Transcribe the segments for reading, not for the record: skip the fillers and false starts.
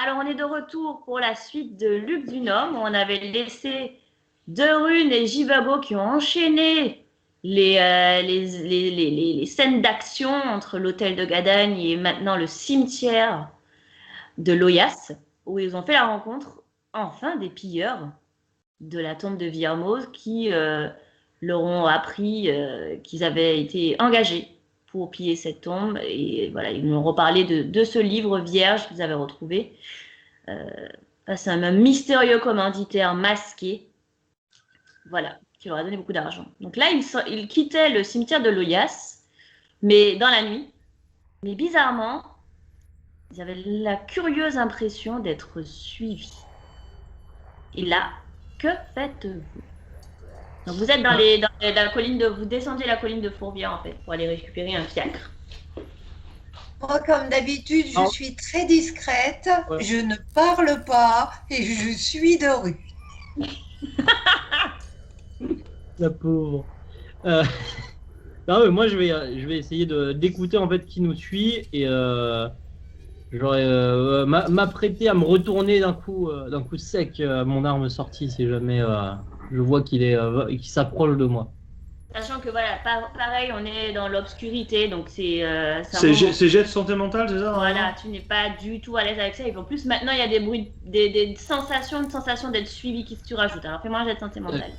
Alors, on est de retour pour la suite de Luc du Nord, où on avait laissé Dorune et Jivago qui ont enchaîné les scènes d'action entre l'hôtel de Gadagne et maintenant le cimetière de Loyasse, où ils ont fait la rencontre, enfin, des pilleurs de la tombe de Villermoz qui leur ont appris qu'ils avaient été engagés pour piller cette tombe. Et voilà, ils nous ont reparlé de ce livre vierge qu'ils avaient retrouvé. C'est un mystérieux commanditaire masqué, voilà, qui leur a donné beaucoup d'argent. Donc là, ils quittaient le cimetière de Loyasse, mais dans la nuit. Mais bizarrement, ils avaient la curieuse impression d'être suivis. Et là, que faites-vous? Donc vous êtes dans la colline de... Vous descendez la colline de Fourvière, en fait, pour aller récupérer un fiacre. Moi, comme d'habitude, je suis très discrète, je ne parle pas et je suis de rue. La pauvre. Non, mais moi, je vais essayer d'écouter en fait qui nous suit et j'aurais m'apprêter à me retourner d'un coup sec, mon arme sortie, si jamais je vois qu'il s'approche de moi. Sachant que voilà, pareil, on est dans l'obscurité, donc c'est jet de santé mentale, c'est ça? Voilà, tu n'es pas du tout à l'aise avec ça. Et en plus, maintenant, il y a des bruits, des sensations, une sensation d'être suivi qui se rajoute. Alors, fais-moi un jet de santé mentale.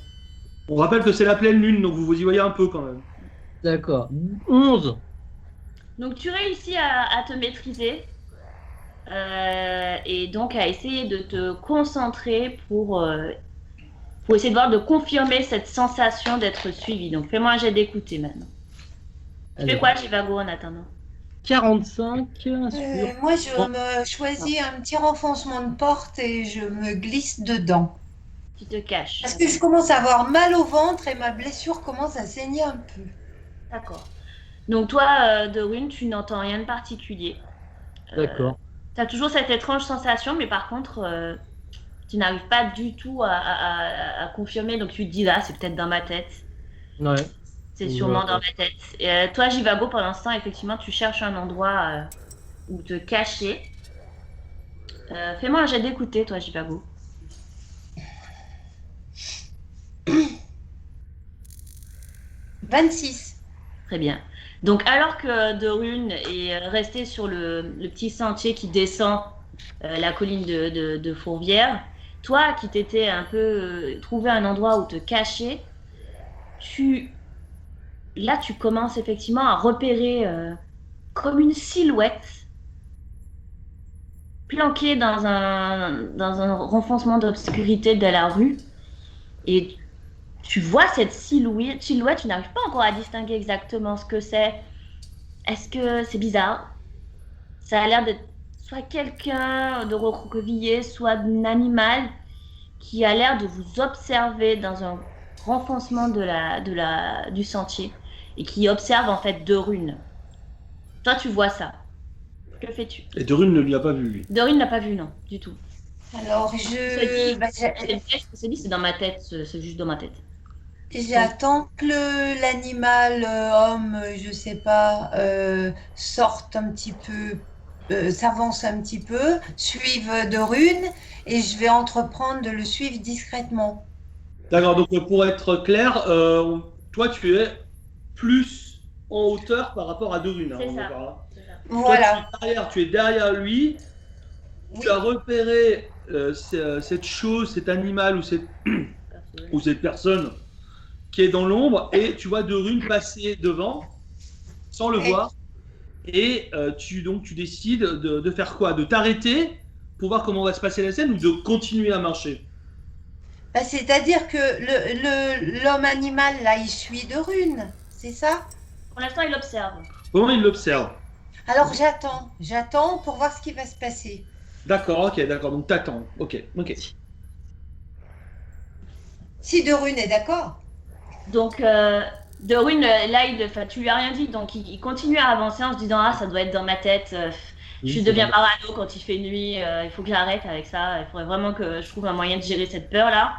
On rappelle que c'est la pleine lune, donc vous y voyez un peu quand même. D'accord. 11. Donc, tu réussis à te maîtriser et donc à essayer de te concentrer pour essayer de confirmer cette sensation d'être suivi. Donc, fais-moi un jet d'écouter maintenant. Tu fais quoi, Jivago, en attendant? 45 moi, je me choisis un petit renfoncement de porte et je me glisse dedans. Tu te caches. Parce que je commence à avoir mal au ventre et ma blessure commence à saigner un peu. D'accord. Donc toi, Dorune, tu n'entends rien de particulier. D'accord. Tu as toujours cette étrange sensation, mais par contre, tu n'arrives pas du tout à confirmer. Donc tu te dis, là, c'est peut-être dans ma tête. Ouais. C'est sûrement dans ma tête. Et toi, Jivago, pour l'instant, effectivement, tu cherches un endroit où te cacher. Fais-moi un jet d'écouter, toi, Jivago. 26. Très bien. Donc, alors que Dorune est restée sur le petit sentier qui descend la colline de Fourvière, toi qui t'étais un peu trouvé un endroit où te cacher, là, tu commences effectivement à repérer comme une silhouette planquée dans un renfoncement d'obscurité de la rue. Et tu vois cette silhouette, tu n'arrives pas encore à distinguer exactement ce que c'est. Est-ce que c'est bizarre? Ça a l'air d'être soit quelqu'un de recroquevillé, soit un animal qui a l'air de vous observer dans un renfoncement du sentier et qui observe en fait Dorune. Toi, tu vois ça. Que fais-tu? Et Dorune ne lui a pas vu, lui. Dorune n'a pas vu, non, du tout. Alors, c'est dans ma tête, c'est juste dans ma tête. J'attends que l'animal, homme, je sais pas, sorte un petit peu, s'avance un petit peu, suive Dorune, et je vais entreprendre de le suivre discrètement. D'accord, donc pour être clair, toi tu es plus en hauteur par rapport à Dorune. C'est ça. Voilà. Toi, tu es derrière lui, oui. Tu as repéré cette chose, cet animal ou cette personne qui est dans l'ombre et tu vois Dorune passer devant sans le voir et tu décides de faire quoi? De t'arrêter pour voir comment va se passer la scène ou de continuer à marcher? C'est-à-dire que l'homme animal là il suit Dorune, c'est ça? Pour l'instant il observe. Comment il l'observe? Alors j'attends pour voir ce qui va se passer. D'accord, ok, d'accord, donc t'attends, ok. Si Dorune est d'accord. Donc, Dorune, là, tu lui as rien dit, donc il continue à avancer en se disant « Ah, ça doit être dans ma tête, je deviens parano quand il fait nuit, il faut que j'arrête avec ça, il faudrait vraiment que je trouve un moyen de gérer cette peur-là. »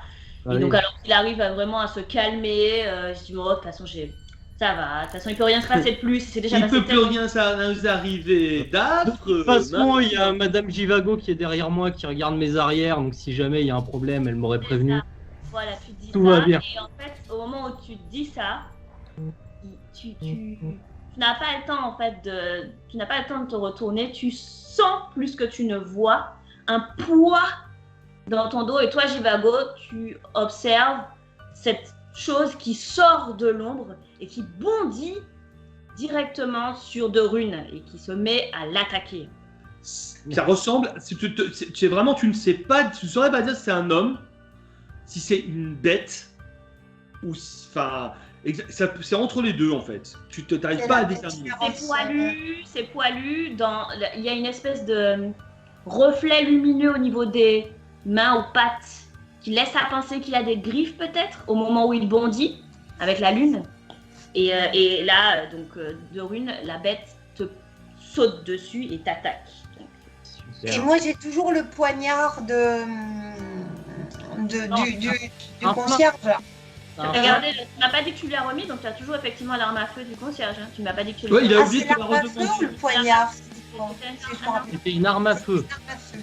Et donc, alors qu'il arrive vraiment à se calmer, je dis « Bon, de toute façon, Ça va, de toute façon, il peut rien se passer de plus. C'est déjà Il passé peut plus tellement- rien ça nous arriver De d'affreux. toute façon, il y a Madame Jivago qui est derrière moi, qui regarde mes arrières, donc si jamais il y a un problème, elle m'aurait C'est prévenu. ça. Voilà, tu te dis Tout ça. va bien. Et en fait, au moment où tu te dis ça, tu n'as pas le temps en fait tu n'as pas le temps de te retourner. Tu sens plus que tu ne vois un poids dans ton dos. Et toi, Jivago, tu observes cette chose qui sort de l'ombre et qui bondit directement sur De Rune et qui se met à l'attaquer. Ça ressemble. C'est vraiment, tu ne sais pas, tu ne saurais pas dire si c'est un homme, si c'est une bête, ou enfin, c'est entre les deux en fait. Tu n'arrives C'est pas à la déterminer. C'est poilu. Il y a une espèce de reflet lumineux au niveau des mains ou pattes qui laisse à penser qu'il a des griffes peut-être au moment où il bondit avec la lune. Et là, donc, De Rune, la bête te saute dessus et t'attaque. Et moi, j'ai toujours le poignard du concierge. là. Regardez, tu m'as pas dit que tu lui as remis, donc tu as toujours effectivement l'arme à feu du concierge. Hein. Tu m'as pas dit que tu lui Ouais, il a Ah, oublié c'est de la l'arme à feu ou le poignard si je me rappelle. C'était une arme à feu. C'est l'arme à feu.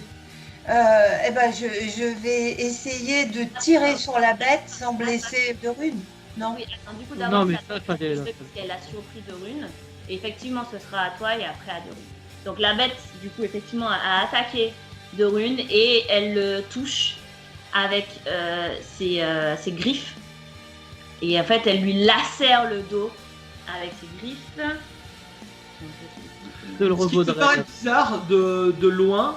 Eh ben, je vais essayer de tirer sur la bête sans blesser De Rune. Non. Oui, attends, du coup, Non, d'abord, mais ça ça, fallait. qu'elle a surpris De Rune. Et effectivement, ce sera à toi et après à De Rune. Donc la bête, du coup, effectivement, a attaqué De Rune et elle le touche avec ses griffes. Et en fait, elle lui lacère le dos avec ses griffes. De le Ce qui te revaudrait. paraît bizarre de loin,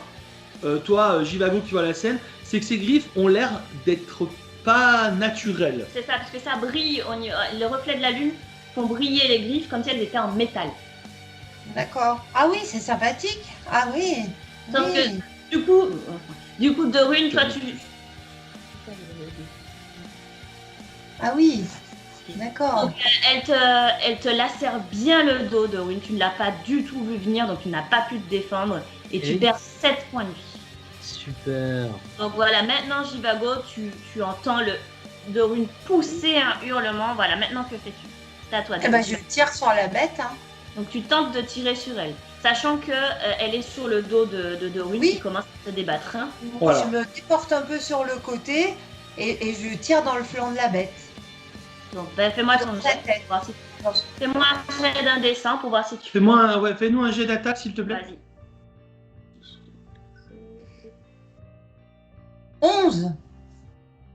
toi, Jivago qui voit la scène, c'est que ces griffes ont l'air d'être pas naturelles. C'est ça, parce que ça brille, le reflet de la lune font briller les griffes comme si elles étaient en métal. D'accord. Ah oui, c'est sympathique. Ah oui. Sauf oui. Du coup, De Rune, toi, tu... Ah oui. D'accord. Donc, elle te lacère bien le dos, De Rune. Tu ne l'as pas du tout vu venir, donc tu n'as pas pu te défendre. Et tu Et- perds 7 points de vie. Super. Donc voilà, maintenant, Jivago, tu entends De Rune pousser un hurlement. Voilà, maintenant, que fais-tu? C'est à toi. Eh ben, je tire sur la bête. Hein. Donc tu tentes de tirer sur elle, sachant que elle est sur le dos de Rune Oui. qui commence à se débattre. Hein. Voilà. Je me déporte un peu sur le côté et je tire dans le flanc de la bête. Donc fais-moi ton Sur sa jet. tête. Pour voir si... Fais-moi un jet d'indécent pour voir si tu... Fais-nous un jet d'attaque s'il te plaît. Vas-y. 11.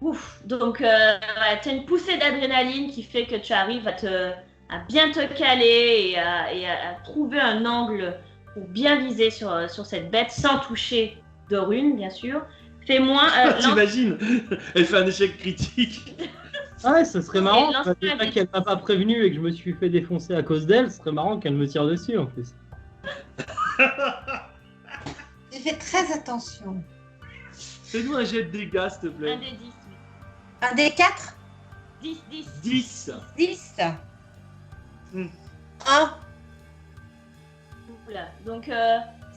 Ouf. Donc tu as une poussée d'adrénaline qui fait que tu arrives à bien te caler et à trouver un angle pour bien viser sur cette bête sans toucher De Rune, bien sûr. Fais-moi... T'imagines? Elle fait un échec critique. Ouais, ce serait marrant. lance Déjà un dé. qu'elle m'a pas prévenu et que je me suis fait défoncer à cause d'elle, ce serait marrant qu'elle me tire dessus en plus. J'ai fait très attention. Fais-nous un jet de dégâts s'il te Un plaît. des 10. Un des 4. 10, 10. 10. 10. Hmm. 1. Oula. Donc,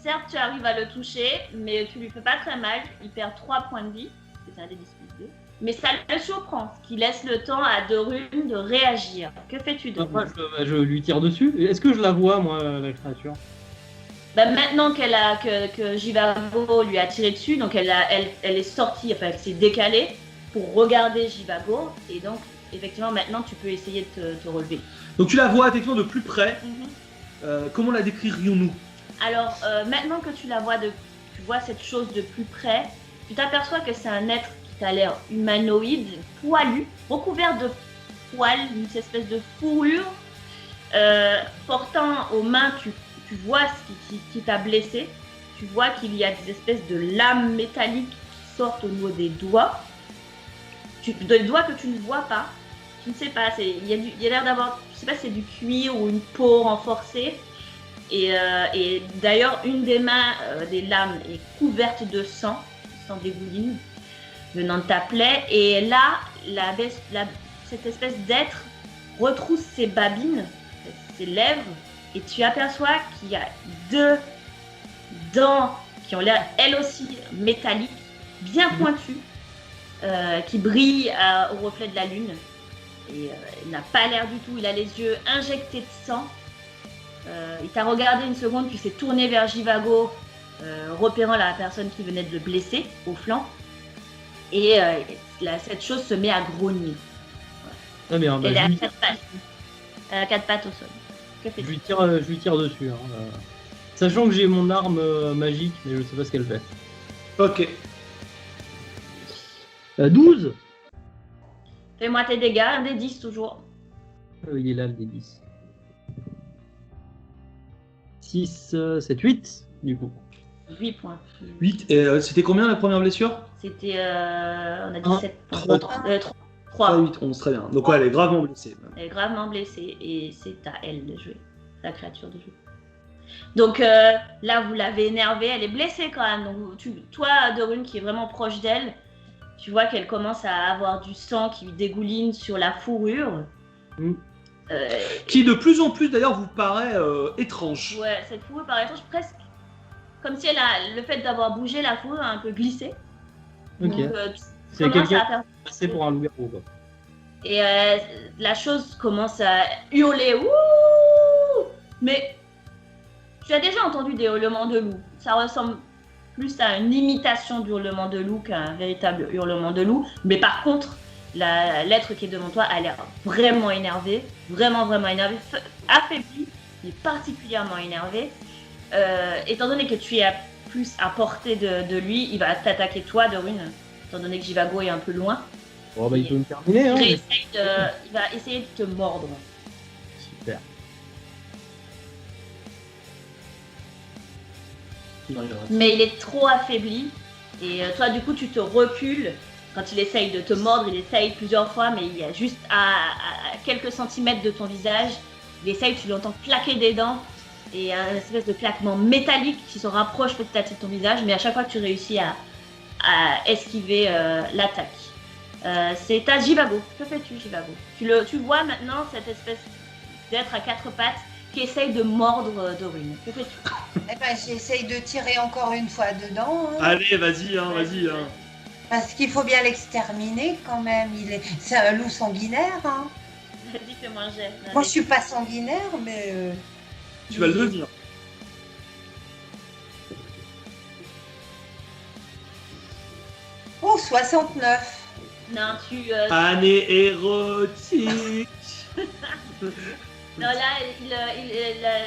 certes, tu arrives à le toucher, mais tu lui fais pas très mal. Il perd 3 points de vie. C'est un des 10 plus 2. Mais ça le surprend, ce qui laisse le temps à De Rune de réagir. Que fais-tu, De Moi, Rune? je lui tire dessus. Est-ce que je la vois, moi, la créature? Maintenant que Jivago lui a tiré dessus, donc elle est sortie, enfin elle s'est décalée pour regarder Jivago. Et donc, effectivement, maintenant tu peux essayer de te relever. Donc tu la vois effectivement de plus près. Comment la décririons-nous? Alors, maintenant que tu vois cette chose de plus près, tu t'aperçois que c'est un être qui a l'air humanoïde, poilu, recouvert de poils, une espèce de fourrure, portant aux mains, tu vois ce qui t'a blessé. Tu vois qu'il y a des espèces de lames métalliques qui sortent au niveau des doigts. Des doigts que tu ne vois pas. Tu ne sais pas, il y a l'air d'avoir, je sais pas si c'est du cuir ou une peau renforcée. Et d'ailleurs, une des mains des lames est couverte de sang dégouline, venant de ta plaie. Et là, cette espèce d'être retrousse ses babines, ses lèvres, et tu aperçois qu'il y a 2 dents qui ont l'air, elles aussi, métalliques, bien pointues, qui brillent au reflet de la lune. Et il n'a pas l'air du tout, il a les yeux injectés de sang. Il t'a regardé une seconde, puis s'est tourné vers Jivago, repérant la personne qui venait de le blesser au flanc. Et cette chose se met à grogner. Très bien. Elle est à 4 pattes. Elle a 4 pattes au sol. Que Je fais-tu? lui tire dessus. Sachant que j'ai mon arme magique, mais je sais pas ce qu'elle fait. Ok. 12. Fais-moi tes dégâts, un des 10 toujours. Il est là le D10. 6, 7, 8 du coup. 8 points. 8. Et c'était combien la première blessure? C'était, on a dit Un, 7 points. 3. 3. 3, 8, 11, très bien. Donc ouais, elle est gravement blessée. Elle est gravement blessée et c'est à elle de jouer, la créature de jouer. Donc là, vous l'avez énervée, elle est blessée quand même. Donc toi, Dorune, qui est vraiment proche d'elle, tu vois qu'elle commence à avoir du sang qui lui dégouline sur la fourrure. Mm. Qui de plus en plus d'ailleurs vous paraît étrange. Ouais, cette fourrure paraît étrange, presque comme si le fait d'avoir bougé la fourrure a un peu glissé. Ok. Donc C'est commences quelqu'un à faire... passé pour un loup-garou quoi. Et la chose commence à hurler. Ouh! Mais tu as déjà entendu des hurlements de loup. Ça ressemble plus à une imitation d'hurlement de loup qu'à un véritable hurlement de loup. Mais par contre, l'être qui est devant toi a l'air vraiment énervé. Vraiment, vraiment énervé. Affaibli, mais particulièrement énervé. Étant donné que tu es plus à portée de lui, il va t'attaquer toi, Dorune. Étant donné que Jivago est un peu loin. Bon bah il peut me terminer hein. Il va essayer de te mordre. Super. Mais il est trop affaibli. Et toi, du coup, tu te recules. Quand il essaye de te mordre, il essaye plusieurs fois, mais il est juste à quelques centimètres de ton visage. Il essaye, tu l'entends claquer des dents. Et un espèce de claquement métallique qui se rapproche petit à petit de ton visage. Mais à chaque fois que tu réussis à esquiver l'attaque. C'est à Jivago. Que fais-tu, Jivago? Tu vois maintenant cette espèce d'être à 4 pattes qui essaye de mordre Dorune. Que fais-tu? Eh ben, j'essaye de tirer encore une fois dedans. Hein, Allez, vas-y, hein, vas-y. Hein. parce qu'il faut bien l'exterminer quand même. C'est un loup sanguinaire. Hein. Vas-y, fais-moi un jet. Moi, je suis pas sanguinaire, mais. Tu vas le devenir. Oh, 69. Non, Année érotique. non, là,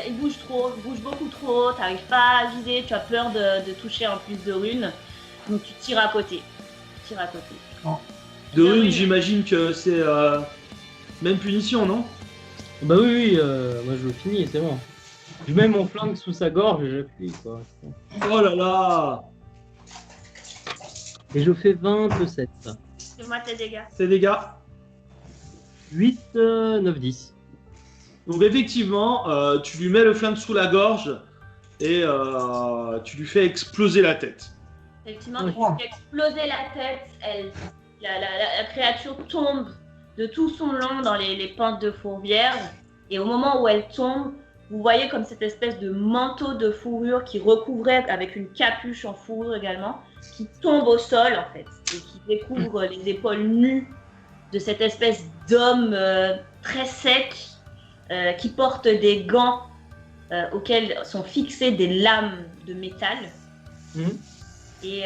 il bouge trop, il bouge beaucoup trop, t'arrives pas à viser, tu as peur de toucher en plus de runes, donc tu tires à côté. Dorune, oui. j'imagine que c'est même punition, non? Bah oui, moi je le finis, c'est bon. Je mets mon flingue sous sa gorge et j'appuie quoi. Oh là là. Et je fais 27. Fais-moi tes dégâts. C'est des gars. 8, 9, 10. Donc effectivement, tu lui mets le flingue sous la gorge et tu lui fais exploser la tête. Effectivement, Oui. tu fais exploser la tête, la créature tombe de tout son long dans les pentes de fourvière, et au moment où elle tombe, vous voyez comme cette espèce de manteau de fourrure qui recouvrait avec une capuche en fourrure également, qui tombe au sol en fait, et qui découvre les épaules nues de cette espèce d'homme très sec qui porte des gants auxquels sont fixées des lames de métal. Et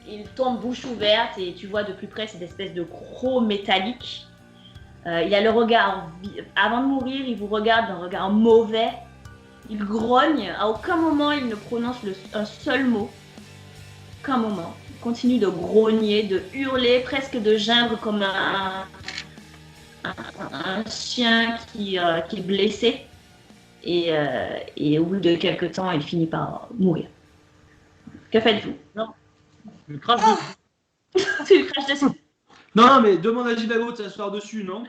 il tombe bouche ouverte et tu vois de plus près cette espèce de croc métallique. Il a le regard, avant de mourir, il vous regarde d'un regard mauvais. Il grogne, à aucun moment il ne prononce un seul mot. Aucun moment. Il continue de grogner, de hurler, presque de geindre comme un chien qui est blessé. Et au bout de quelques temps, il finit par mourir. Que faites-vous? Non. Je crache Tu lui craches dessus. Non, mais demande à Jivago de s'asseoir dessus, non?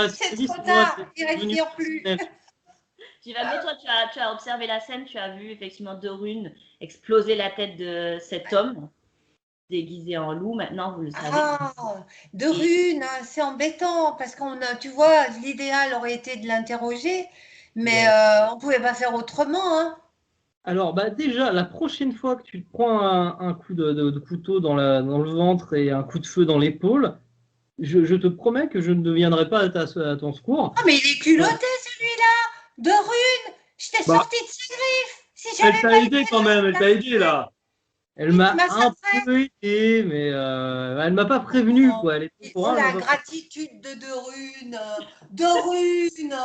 C'est trop tard, il respire plus. Jivago, toi, tu as observé la scène, tu as vu effectivement Dorune exploser la tête de cet homme déguisé en loup. Maintenant, vous le savez. Ah, Dorune, c'est embêtant parce tu vois, l'idéal aurait été de l'interroger, mais on pouvait pas faire autrement. Hein. Alors, bah déjà, la prochaine fois que tu te prends un coup de couteau dans le ventre et un coup de feu dans l'épaule, je te promets que je ne viendrai pas à ton secours. Ah, mais il est culotté, celui-là, de Rune. Je t'ai Bah, sorti de ses griffes. Si Elle j'avais t'a pas aidé quand même, elle t'a aidé là. Elle Oui, m'a tu m'as un sabré. peu aidé, mais elle m'a pas prévenu, Non. quoi. Elle était au Il courant, faut elle la m'a pas- gratitude de Rune. De Rune.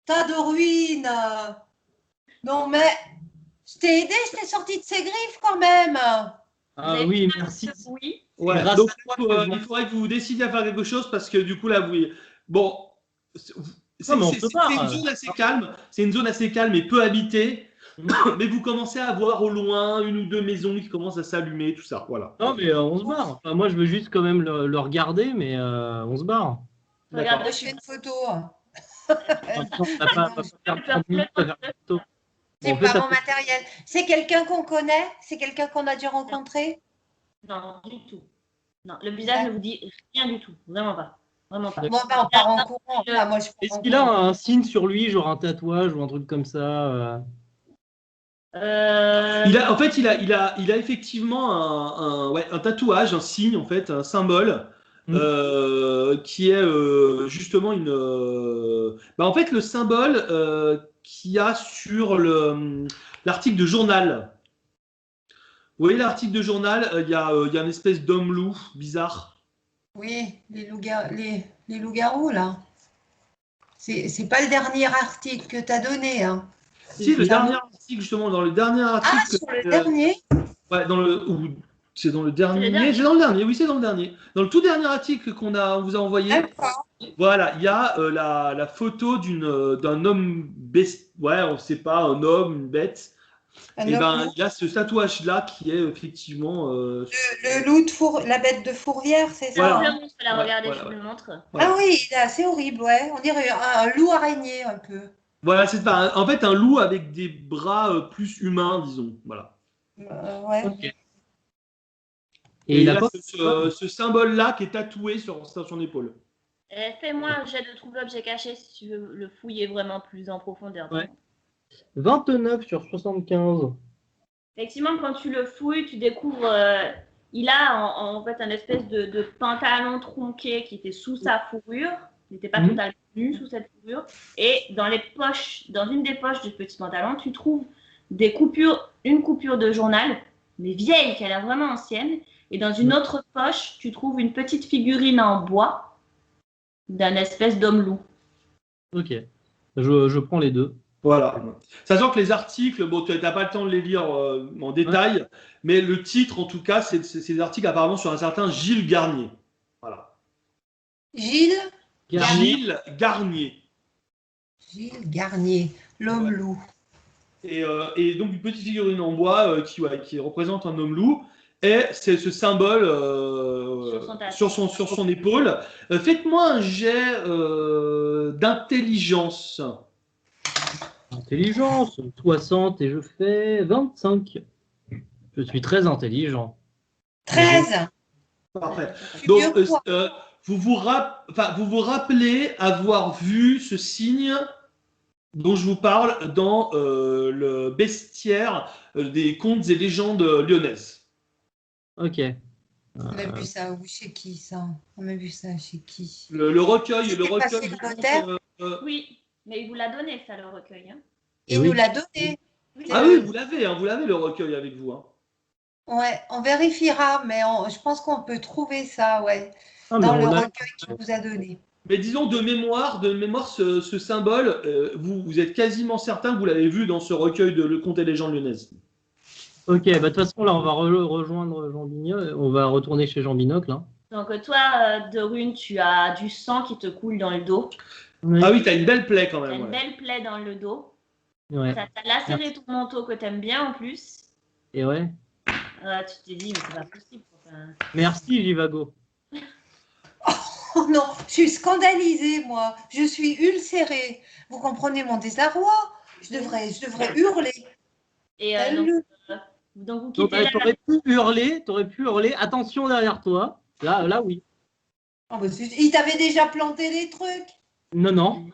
Tas de ruines. Non, mais je t'ai aidé, je t'ai sorti de ses griffes quand même. Vous Ah avez oui, fait merci. un oui. C'est Ouais, grâce donc à toi que je m'en- il faudrait que vous décidiez à faire quelque chose parce que du coup là, vous. Bon, Non, mais on se c'est une barre. zone assez calme, c'est une zone assez calme et peu habitée, Mhm. mais vous commencez à voir au loin une ou deux maisons qui commencent à s'allumer, tout ça, voilà. Non, mais on se barre. Enfin, moi, je veux juste quand même le regarder, mais on se barre. Regarde, Moi, je fais une photo. Attends, on va pas faire 30 minutes à faire une photo. C'est Bon, fais pas ta mon matériel. C'est quelqu'un qu'on connaît? C'est quelqu'un qu'on a dû rencontrer? Non, du tout. Non, le visage ne vous dit rien du tout. Vraiment pas. Vraiment pas. Bon, ben, on part en courant. Ah, moi, je pars Est-ce en qu'il a courant. un signe sur lui, genre un tatouage ou un truc comme ça En fait, il a effectivement un tatouage, un signe, en fait, un symbole, qui est justement une. En fait, le symbole qu'il y a sur l'article de journal. Vous voyez l'article de journal, il y a une espèce d'homme-loup bizarre. Oui, les loups-garous, là. C'est pas le dernier article que tu as donné, hein. Si, le Ça dernier article, justement, dans le dernier Ah, article. sur le dernier? Ouais, c'est dans le dernier. dernier. C'est dans le dernier, oui, c'est dans le dernier. Dans le tout dernier article on vous a envoyé, D'accord. voilà, il y a la photo d'un homme ouais, on ne sait pas, un homme, une bête. Un Et homme loup. il y a ce tatouage-là qui est effectivement. Le loup la bête de Fourvière, c'est ça? Voilà. Je vous le montre, là, Ouais, regardez, voilà, je vous le montre. Voilà. Ah oui, il est assez horrible, ouais. On dirait un loup araignée, un peu. Voilà, c'est en fait un loup avec des bras plus humains, disons. Voilà. Ouais. Ok. Et Et il il a y a pas. ce symbole-là qui est tatoué sur son épaule. Fais-moi un jet de trouver objet caché si tu veux le fouiller vraiment plus en profondeur. Ouais. 29 sur 75. Effectivement, quand tu le fouilles, tu découvres. Il a en fait un espèce de pantalon tronqué qui était sous sa fourrure. Il n'était pas totalement nu sous cette fourrure. Et dans une des poches du petit pantalon, tu trouves une coupure de journal, mais vieille, qui a l'air vraiment ancienne. Et dans une autre poche, tu trouves une petite figurine en bois d'un espèce d'homme-loup. Ok. Je prends les deux. Voilà. Sachant que les articles, bon, tu n'as pas le temps de les lire en détail, mais le titre, en tout cas, c'est des articles apparemment sur un certain Gilles Garnier. Voilà. Gilles Gilles Garnier. Gilles Garnier, l'homme-loup. Et donc une petite figurine en bois qui représente un homme loup. Et c'est ce symbole sur son épaule. Faites-moi un jet d'intelligence. Intelligence, 60 et je fais 25. Je suis très intelligent. 13. Parfait. Je suis Donc, mieux que toi. vous vous rappelez avoir vu ce signe dont je vous parle dans le bestiaire des contes et légendes lyonnaises. Ok. On a vu ça chez qui, ça? On a vu ça chez qui? Le recueil, C'était passé du le notaire conte, Oui, mais il vous l'a donné, ça, le recueil. Hein. Il nous l'a donné. Ah oui, vous l'avez le recueil avec vous. Hein. Ouais, on vérifiera, mais je pense qu'on peut trouver ça, ouais, Ah, mais dans le on a- recueil qu'il nous a donné. Mais disons de mémoire, ce symbole, vous êtes quasiment certain que vous l'avez vu dans ce recueil de Le Conte et légendes lyonnaises. Ok, bah, de toute façon, là, on va rejoindre Jean Binocle. On va retourner chez Jean Binocle. Hein. Donc, toi, de Rune, tu as du sang qui te coule dans le dos. Oui. Ah oui, t'as une belle plaie quand Tu as même. une Ouais. belle plaie dans le dos. Ouais. Ça t'a lacéré ton manteau que tu aimes bien en plus. Et ouais. Tu t'es dit, mais c'est pas possible. Enfin... Merci, Jivago. Oh non, je suis scandalisée, moi. Je suis ulcérée. Vous comprenez mon désarroi? Je devrais hurler. Et donc, vous Donc, quittez la... t'aurais pu hurler. Attention derrière toi. Là, oui. Oh, bah, il t'avait déjà planté les trucs. Non.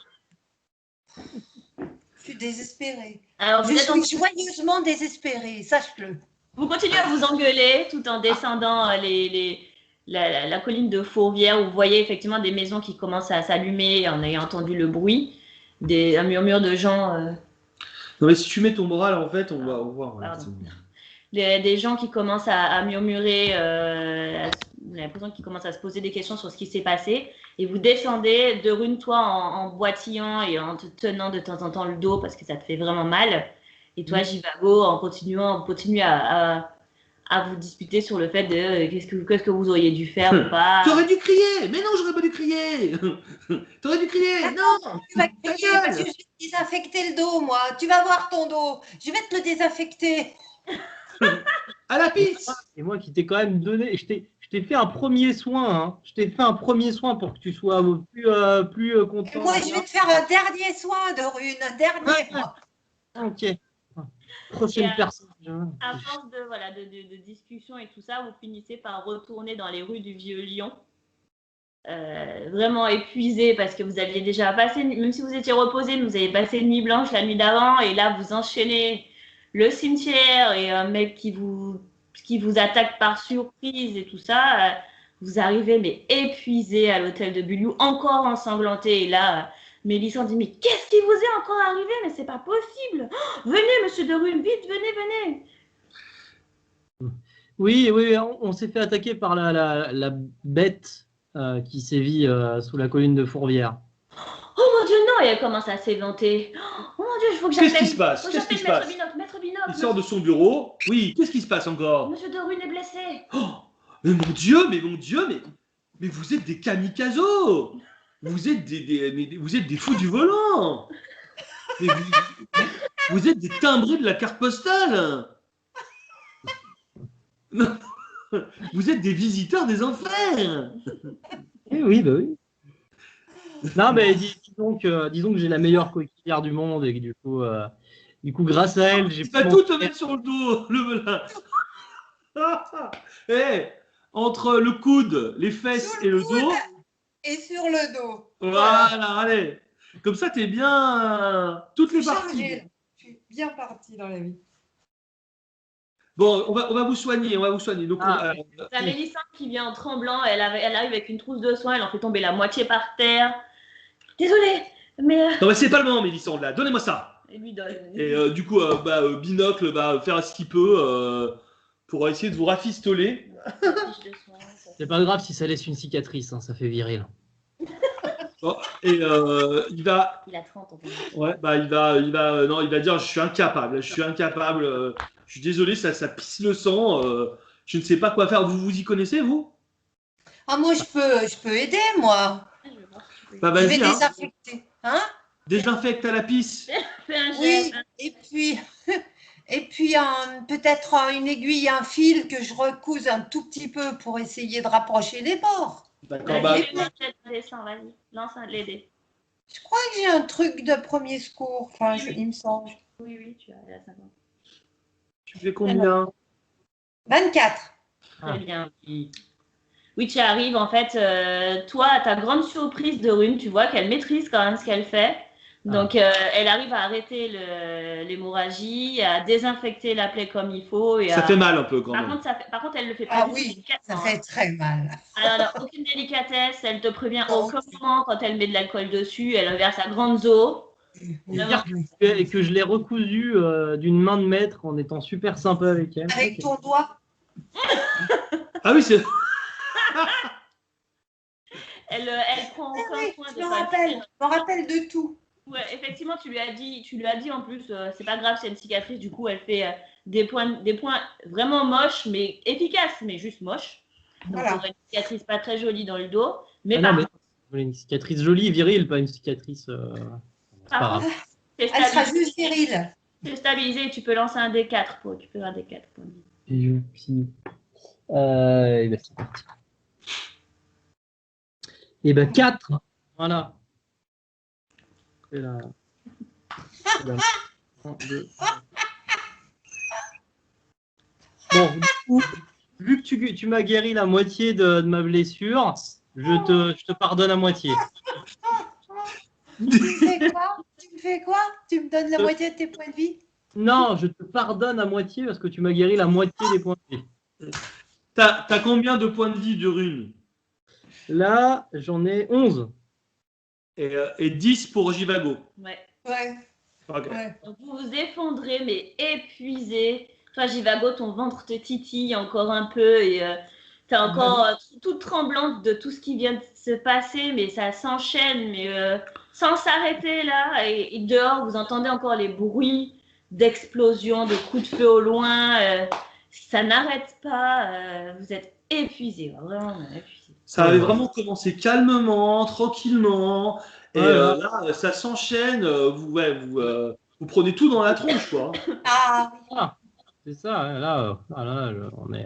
Je suis désespérée. Alors, Je suis joyeusement désespérée, sache-le. Vous continuez à vous engueuler tout en descendant la colline de Fourvière où vous voyez effectivement des maisons qui commencent à s'allumer en ayant entendu le bruit, un murmure de gens. Non, mais si tu mets ton bras là, en fait, on va voir. Pardon. Des gens qui commencent à murmurer, vous avez l'impression qu'ils commencent à se poser des questions sur ce qui s'est passé. Et vous descendez de Rune, toi, en boitillant et en te tenant de temps en temps le dos parce que ça te fait vraiment mal. Et toi, Jivago, on continue à vous disputer sur le fait de qu'est-ce que vous auriez dû faire ou pas. T'aurais dû crier! Mais non, j'aurais pas dû crier! T'aurais dû crier! Non! Tu vas crier parce que je vais te désinfecter le dos, moi. Tu vas voir ton dos. Je vais te le désinfecter. À la pisse! Et moi qui t'ai quand même donné, je t'ai fait un premier soin, hein. Je t'ai fait un premier soin pour que tu sois plus content. Et moi, je vais te faire un dernier soin de Rune, un dernier. Ok. Prochaine personne. À force de discussion et tout ça, vous finissez par retourner dans les rues du Vieux-Lyon. Vraiment épuisé parce que vous aviez déjà passé, même si vous étiez reposé, vous avez passé une nuit blanche la nuit d'avant et là vous enchaînez le cimetière et un mec qui vous attaque par surprise et tout ça. Vous arrivez mais épuisé à l'hôtel de Buliou, encore ensanglanté et là Mélissa dit mais qu'est-ce qui vous est encore arrivé? Mais c'est pas possible! Oh, venez monsieur de Rune, vite, venez! Oui, on s'est fait attaquer par la bête qui sévit sous la colline de Fourvière. Oh mon Dieu, non! Et elle commence à s'éventer. Oh mon Dieu, il faut que j'appelle. Qu'est-ce qui se passe? Qu'est-ce qui se passe? Maître Binocle. Il sort de son bureau. Oui, qu'est-ce qui se passe encore? Monsieur de Rune est blessé. Oh, mais mon Dieu, mais vous êtes des kamikazos! Vous êtes vous êtes des fous du volant! Mais vous êtes des timbrés de la carte postale! Non, vous êtes des visiteurs des enfers! Oui, bah oui. Non, mais disons que j'ai la meilleure coéquipière du monde et que du coup, grâce à elle, j'ai Tu vas tout te mettre sur le dos, le velin. Hey, entre le coude, les fesses et le dos. Et sur le dos. Voilà, allez. Comme ça, t'es bien toutes les parties. Je suis bien partie dans la vie. Bon, on va vous soigner, Donc, T'as Mélissa qui vient en tremblant, elle arrive avec une trousse de soins, elle en fait tomber la moitié par terre. Désolée, mais... Non, mais c'est pas le moment, Mélissande, là. Donnez-moi ça. Et lui donne. Et du coup, Binocle va faire ce qu'il peut pour essayer de vous rafistoler. C'est pas grave si ça laisse une cicatrice, hein, ça fait viril. Oh, et il va. Il a 30 ans. Ouais, il va dire je suis incapable, je suis désolé, ça pisse le sang, je ne sais pas quoi faire. Vous vous y connaissez, vous? Ah, moi, je peux aider, moi. Bah, Je vas-y, vais désinfecter. Hein? Désinfecte à la pisse. Fais un Oui, jet. et puis peut-être une aiguille, un fil que je recouse un tout petit peu pour essayer de rapprocher les bords. D'accord, Vas-y, vas-y, lance les dés. Je crois que j'ai un truc de premier secours, enfin, il me semble. Oui, tu as la 50. Tu fais combien? 24. Très bien. Oui, tu arrives, en fait, toi, à ta grande surprise de Rune, tu vois qu'elle maîtrise quand même ce qu'elle fait. Donc, elle arrive à arrêter l'hémorragie, à désinfecter la plaie comme il faut. Et ça fait mal un peu quand par même. Contre, elle le fait pas. Ah oui, ça fait très mal. Alors, aucune délicatesse, elle te prévient au moment quand elle met de l'alcool dessus, elle verse sa grande eau. Et que je l'ai recousue d'une main de maître en étant super sympa avec elle. Avec ton doigt. Ah oui, c'est. Elle prend aucun soin de je me rappelle de tout. Ouais, effectivement, tu lui as dit en plus, c'est pas grave, c'est une cicatrice. Du coup, elle fait des points vraiment moches, mais efficaces, mais juste moches. Donc, Voilà. une cicatrice pas très jolie dans le dos. Mais Une cicatrice jolie, virile, pas une cicatrice. par contre, elle sera juste virile. C'est stabilisé, tu peux lancer un D4 pour récupérer un D4. Et puis, ben, c'est parti. Et ben 4. Voilà. C'est là. 1, 2. Bon, du coup, vu que tu m'as guéri la moitié de ma blessure, je te pardonne à moitié. Tu me fais quoi? Tu me donnes la moitié de tes points de vie? Non, je te pardonne à moitié parce que tu m'as guéri la moitié des points de vie. T'as combien de points de vie de rune? Là, j'en ai 11. Et 10 pour Jivago. Ouais. Ouais, Ok. ouais. Donc vous vous effondrez, mais épuisé. Toi, Jivago, ton ventre te titille encore un peu et t'es encore toute tremblante de tout ce qui vient de se passer, mais ça s'enchaîne, mais sans s'arrêter là. Et dehors, vous entendez encore les bruits d'explosions, de coups de feu au loin. Ça n'arrête pas. Vous êtes épuisé, vraiment épuisé. Ça avait vraiment commencé calmement, tranquillement. Et Ouais. là, ça s'enchaîne. Vous prenez tout dans la tronche, quoi. Ah, Ah, c'est ça, hein, là, on est.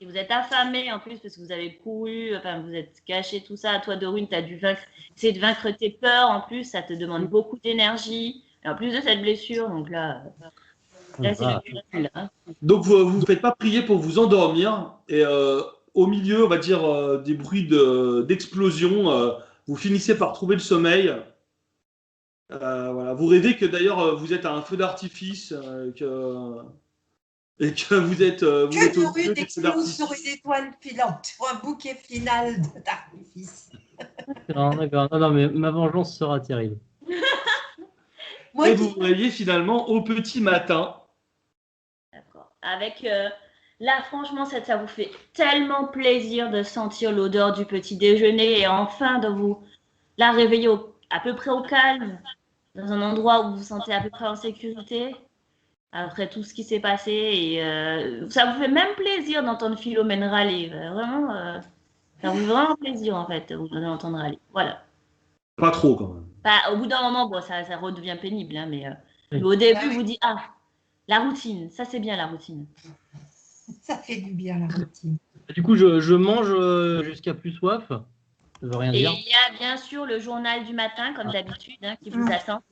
Et vous êtes affamé en plus parce que vous avez couru, enfin vous êtes caché, tout ça. Toi, Dorune, tu as dû essayer de vaincre tes peurs. En plus, ça te demande beaucoup d'énergie. Et en plus de cette blessure, donc là c'est Ah, le cul, hein. Donc, vous ne faites pas prier pour vous endormir. Et au milieu, on va dire, des bruits d'explosion, vous finissez par trouver le sommeil. Voilà. Vous rêvez que d'ailleurs, vous êtes à un feu d'artifice. Et que vous êtes au que de milieu rune des feux explose sur d'artifice. une étoile filante, sur un bouquet final d'artifice. non, d'accord. Non, mais ma vengeance sera terrible. Moi, Et vous vous réveillez finalement au petit matin. D'accord. Avec là, franchement, ça vous fait tellement plaisir de sentir l'odeur du petit déjeuner et enfin de vous la réveiller à peu près au calme, dans un endroit où vous vous sentez à peu près en sécurité. Après tout ce qui s'est passé. Et ça vous fait même plaisir d'entendre Philomène râler. Vraiment, ça vous fait vraiment plaisir en fait de l'entendre râler. Voilà. Pas trop quand même. Bah, au bout d'un moment, bon, ça redevient pénible, hein, mais Oui. au début, vous dites, ah, la routine, ça c'est bien la routine. ça fait du bien la routine. Du coup, je mange jusqu'à plus soif. Ça veut rien Et dire. il y a bien sûr le journal du matin, comme d'habitude, hein, qui vous attend.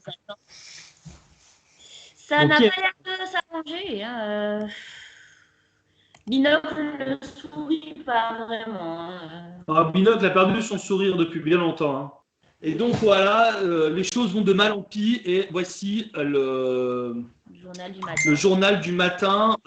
Ça n'a Ok. pas l'air de s'arranger. Hein. Binocle ne sourit pas vraiment. Hein. Binocle a perdu son sourire depuis bien longtemps. Hein. Et donc voilà, les choses vont de mal en pis. Et voici Le journal du matin. le journal du matin.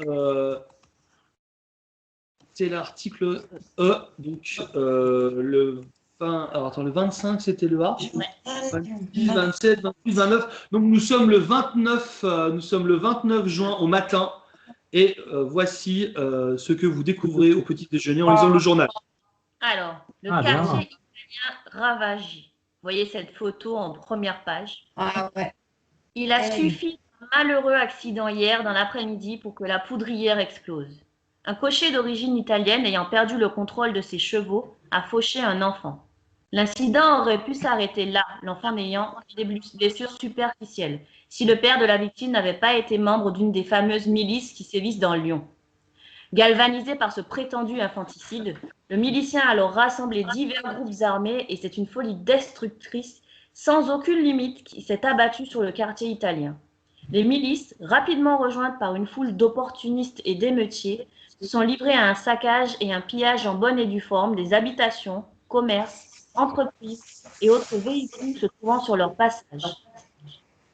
C'est l'article E. Donc le 20. Alors attends, le 25, c'était le A. Ouais. 26, 27, 28, 29. Donc nous sommes le 29 juin au matin. Et voici ce que vous découvrez au petit déjeuner en lisant le journal. Alors, le Ah, quartier bien. italien ravagé. Vous voyez cette photo en première page. Ah ouais. Il a Eh oui. suffi d'un malheureux accident hier dans l'après-midi pour que la poudrière explose. Un cocher d'origine italienne ayant perdu le contrôle de ses chevaux a fauché un enfant. L'incident aurait pu s'arrêter là, l'enfant n'ayant des blessures superficielles, si le père de la victime n'avait pas été membre d'une des fameuses milices qui sévissent dans Lyon. Galvanisé par ce prétendu infanticide, le milicien a alors rassemblé divers groupes armés et c'est une folie destructrice sans aucune limite qui s'est abattue sur le quartier italien. Les milices, rapidement rejointes par une foule d'opportunistes et d'émeutiers, se sont livrées à un saccage et un pillage en bonne et due forme des habitations, commerces, entreprises et autres véhicules se trouvant sur leur passage.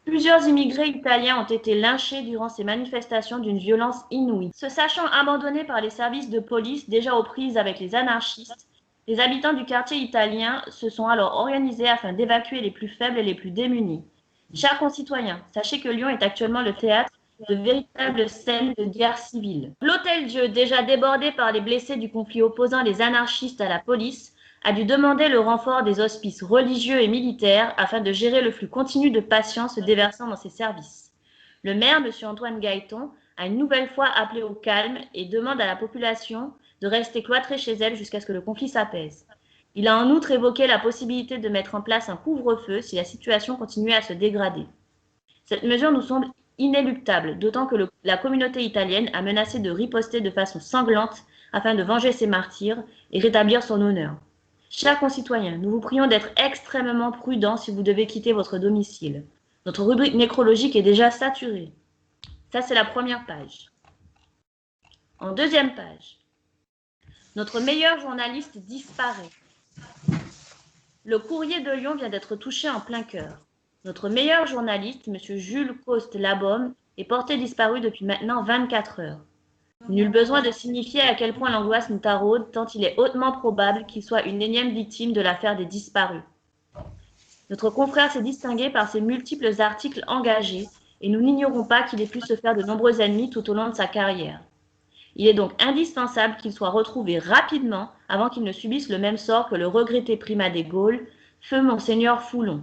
Plusieurs immigrés italiens ont été lynchés durant ces manifestations d'une violence inouïe. Se sachant abandonnés par les services de police déjà aux prises avec les anarchistes, les habitants du quartier italien se sont alors organisés afin d'évacuer les plus faibles et les plus démunis. Chers concitoyens, sachez que Lyon est actuellement le théâtre de véritables scènes de guerre civile. L'Hôtel-Dieu, déjà débordé par les blessés du conflit opposant les anarchistes à la police, a dû demander le renfort des hospices religieux et militaires afin de gérer le flux continu de patients se déversant dans ses services. Le maire, M. Antoine Gaëton, a une nouvelle fois appelé au calme et demande à la population de rester cloîtrée chez elle jusqu'à ce que le conflit s'apaise. Il a en outre évoqué la possibilité de mettre en place un couvre-feu si la situation continuait à se dégrader. Cette mesure nous semble inéluctable, d'autant que la communauté italienne a menacé de riposter de façon sanglante afin de venger ses martyrs et rétablir son honneur. Chers concitoyens, nous vous prions d'être extrêmement prudents si vous devez quitter votre domicile. Notre rubrique nécrologique est déjà saturée. Ça, c'est la première page. En deuxième page, notre meilleur journaliste disparaît. Le Courrier de Lyon vient d'être touché en plein cœur. Notre meilleur journaliste, M. Jules Coste-Labaume, est porté disparu depuis maintenant 24 heures. Nul besoin de signifier à quel point l'angoisse nous taraude, tant il est hautement probable qu'il soit une énième victime de l'affaire des disparus. Notre confrère s'est distingué par ses multiples articles engagés, et nous n'ignorons pas qu'il ait pu se faire de nombreux ennemis tout au long de sa carrière. Il est donc indispensable qu'il soit retrouvé rapidement avant qu'il ne subisse le même sort que le regretté primat des Gaules, feu Monseigneur Foulon.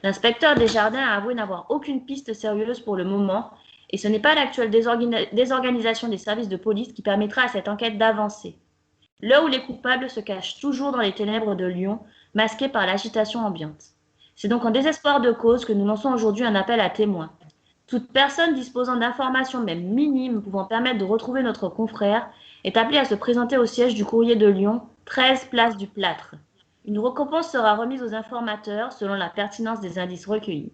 L'inspecteur Desjardins a avoué n'avoir aucune piste sérieuse pour le moment, et ce n'est pas l'actuelle désorganisation des services de police qui permettra à cette enquête d'avancer. Là où les coupables se cachent toujours dans les ténèbres de Lyon, masqués par l'agitation ambiante. C'est donc en désespoir de cause que nous lançons aujourd'hui un appel à témoins. Toute personne disposant d'informations même minimes pouvant permettre de retrouver notre confrère est appelée à se présenter au siège du Courrier de Lyon, 13 place du Plâtre. Une récompense sera remise aux informateurs selon la pertinence des indices recueillis.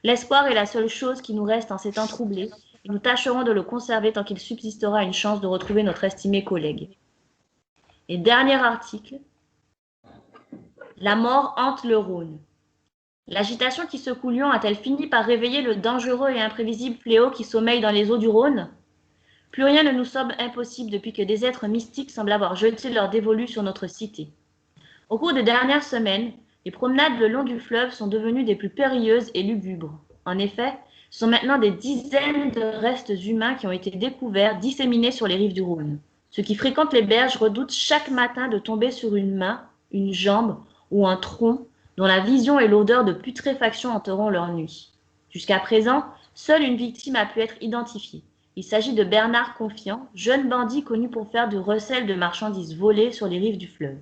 L'espoir est la seule chose qui nous reste en ces temps troublés, et nous tâcherons de le conserver tant qu'il subsistera une chance de retrouver notre estimé collègue. Et dernier article, la mort hante le Rhône. L'agitation qui secoue Lyon a-t-elle fini par réveiller le dangereux et imprévisible fléau qui sommeille dans les eaux du Rhône? Plus rien ne nous semble impossible depuis que des êtres mystiques semblent avoir jeté leur dévolu sur notre cité. Au cours des dernières semaines, les promenades le long du fleuve sont devenues des plus périlleuses et lugubres. En effet, ce sont maintenant des dizaines de restes humains qui ont été découverts, disséminés sur les rives du Rhône. Ceux qui fréquentent les berges redoutent chaque matin de tomber sur une main, une jambe ou un tronc dont la vision et l'odeur de putréfaction hanteront leur nuit. Jusqu'à présent, seule une victime a pu être identifiée. Il s'agit de Bernard Confiant, jeune bandit connu pour faire du recel de marchandises volées sur les rives du fleuve.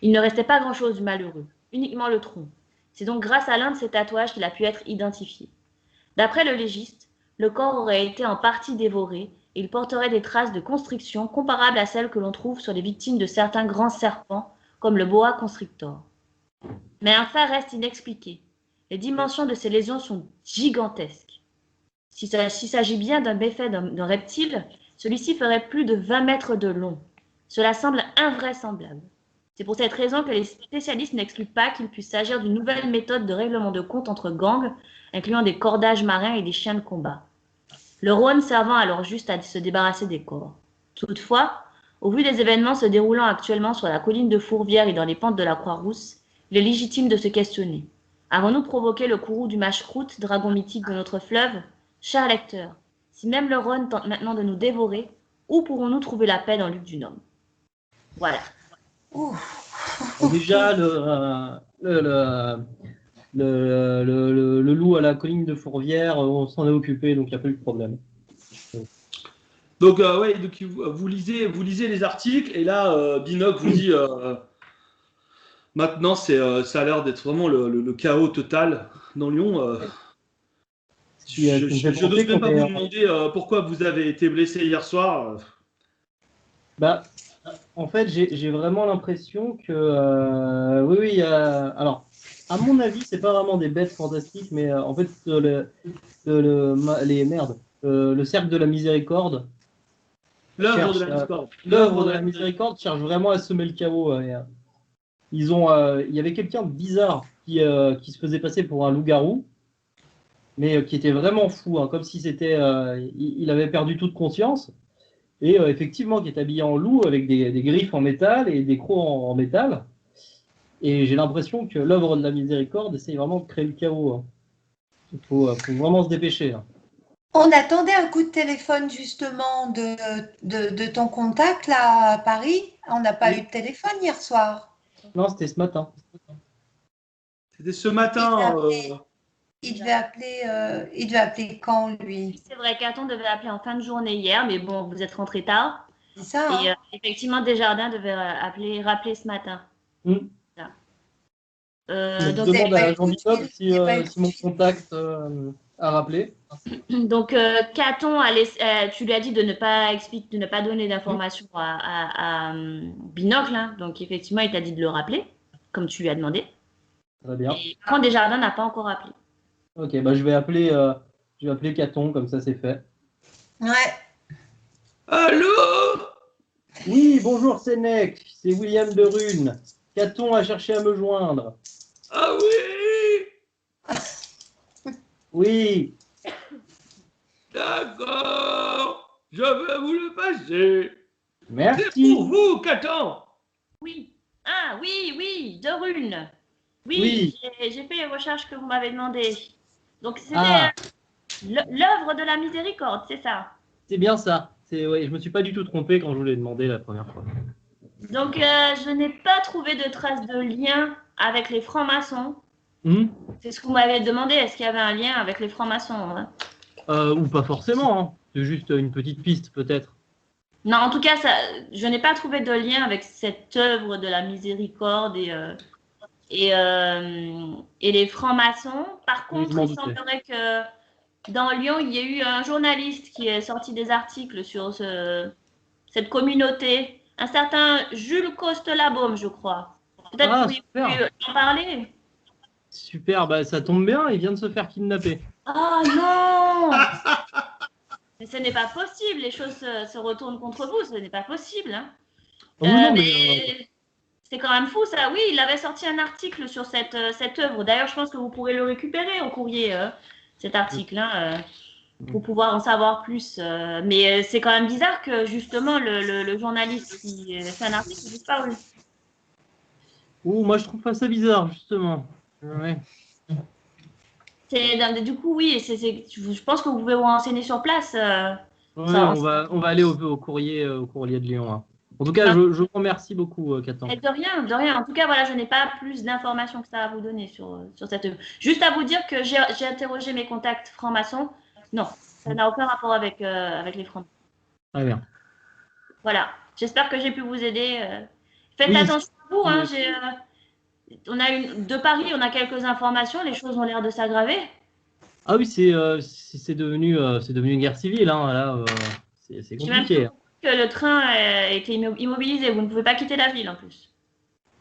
Il ne restait pas grand-chose du malheureux, uniquement le tronc. C'est donc grâce à l'un de ses tatouages qu'il a pu être identifié. D'après le légiste, le corps aurait été en partie dévoré et il porterait des traces de constriction comparables à celles que l'on trouve sur les victimes de certains grands serpents, comme le boa constrictor. Mais un fait reste inexpliqué. Les dimensions de ces lésions sont gigantesques. S'il s'agit bien d'un méfait d'un reptile, celui-ci ferait plus de 20 mètres de long. Cela semble invraisemblable. C'est pour cette raison que les spécialistes n'excluent pas qu'il puisse s'agir d'une nouvelle méthode de règlement de compte entre gangs, incluant des cordages marins et des chiens de combat. Le Rhône servant alors juste à se débarrasser des corps. Toutefois, au vu des événements se déroulant actuellement sur la colline de Fourvière et dans les pentes de la Croix-Rousse, il est légitime de se questionner. Avons-nous provoqué le courroux du mâche-croûte, dragon mythique de notre fleuve? Chers lecteurs, si même le Rhône tente maintenant de nous dévorer, où pourrons-nous trouver la paix dans l'huile du Nôme? Voilà. Déjà, le loup à la colline de Fourvière, on s'en est occupé, donc il n'y a pas eu de problème. Donc, donc vous lisez les articles, et là, Binoc vous dit maintenant, ça a l'air d'être vraiment le chaos total dans Lyon. Je n'ose même pas vous demander pourquoi vous avez été blessé hier soir. Bah, en fait, j'ai vraiment l'impression que oui, alors, à mon avis, c'est pas vraiment des bêtes fantastiques, mais en fait, le cercle de la miséricorde. L'œuvre de la miséricorde. L'œuvre de la miséricorde cherche vraiment à semer le chaos. Il y avait quelqu'un de bizarre qui se faisait passer pour un loup-garou, mais qui était vraiment fou, hein, comme si il avait perdu toute conscience. Et effectivement, qui est habillé en loup avec des griffes en métal et des crocs en métal. Et j'ai l'impression que l'œuvre de la miséricorde essaye vraiment de créer le chaos. Hein. Il faut vraiment se dépêcher. Hein. On attendait un coup de téléphone justement de ton contact là à Paris. On n'a pas eu de téléphone hier soir. Non, c'était ce matin. C'était ce matin. Il devait appeler quand, lui? C'est vrai, Caton devait appeler en fin de journée hier, mais bon, vous êtes rentré tard. C'est ça. Hein? Et effectivement, Desjardins devait rappeler ce matin. Je demande à Jean Binoc si mon contact a rappelé. Donc, Caton, tu lui as dit de ne pas donner d'informations à Binocle. Hein. Donc, effectivement, il t'a dit de le rappeler, comme tu lui as demandé. Très bien. Et quand Desjardins n'a pas encore appelé. Ok, bah je vais appeler Caton, comme ça c'est fait. Ouais. Allô? Oui, bonjour Sénèque, c'est William de Rune. Caton a cherché à me joindre. Ah oui? Oui. D'accord. Je veux vous le passer. C'est Merci. pour vous, Catan. Oui. Ah, oui, de runes. Oui, Oui. j'ai fait les recherches que vous m'avez demandées. Donc, c'était Ah, l'œuvre de la miséricorde, c'est ça. c'est bien ça. Ouais, je me suis pas du tout trompé quand je vous l'ai demandé la première fois. Donc, je n'ai pas trouvé de traces de lien avec les francs-maçons. Hmm. C'est ce que vous m'avez demandé. Est-ce qu'il y avait un lien avec les francs-maçons, hein? Ou pas forcément, hein. C'est juste une petite piste, peut-être. Non, en tout cas, je n'ai pas trouvé de lien avec cette œuvre de la miséricorde et les francs-maçons. Par Oui, je contre, m'en il doutais. semblerait que dans Lyon, il y a eu un journaliste qui a sorti des articles sur cette communauté, un certain Jules Coste-Labaume, je crois. Peut-être Ah, pourriez-vous super. en parler. Super, bah, ça tombe bien, il vient de se faire kidnapper. Oh non! Mais ce n'est pas possible, les choses se retournent contre vous, ce n'est pas possible, hein. Oh, non, mais Mais c'est quand même fou ça. Oui, il avait sorti un article sur cette œuvre. D'ailleurs, je pense que vous pourrez le récupérer au courrier, cet article, hein, pour pouvoir en savoir plus. Mais c'est quand même bizarre que justement le journaliste qui fait un article ait disparu. moi je trouve pas ça bizarre, justement. Ouais. Du coup, oui, je pense que vous pouvez vous renseigner sur place. Ouais, Ça, on va aller au courrier, au courrier de Lyon, hein. En tout cas, ça- je vous remercie beaucoup, Catan. Et de rien, de rien. En tout cas, voilà, je n'ai pas plus d'informations que ça à vous donner sur cette œuvre. Juste à vous dire que j'ai interrogé mes contacts francs-maçons. Non, ça n'a aucun rapport avec les francs. Très bien. Voilà. J'espère que j'ai pu vous aider. Faites Oui, attention à vous, hein. oui. De Paris, on a quelques informations. Les choses ont l'air de s'aggraver. Ah oui, c'est devenu une guerre civile, hein, là, c'est J'ai même compliqué. que le train a été immobilisé. Vous ne pouvez pas quitter la ville en plus.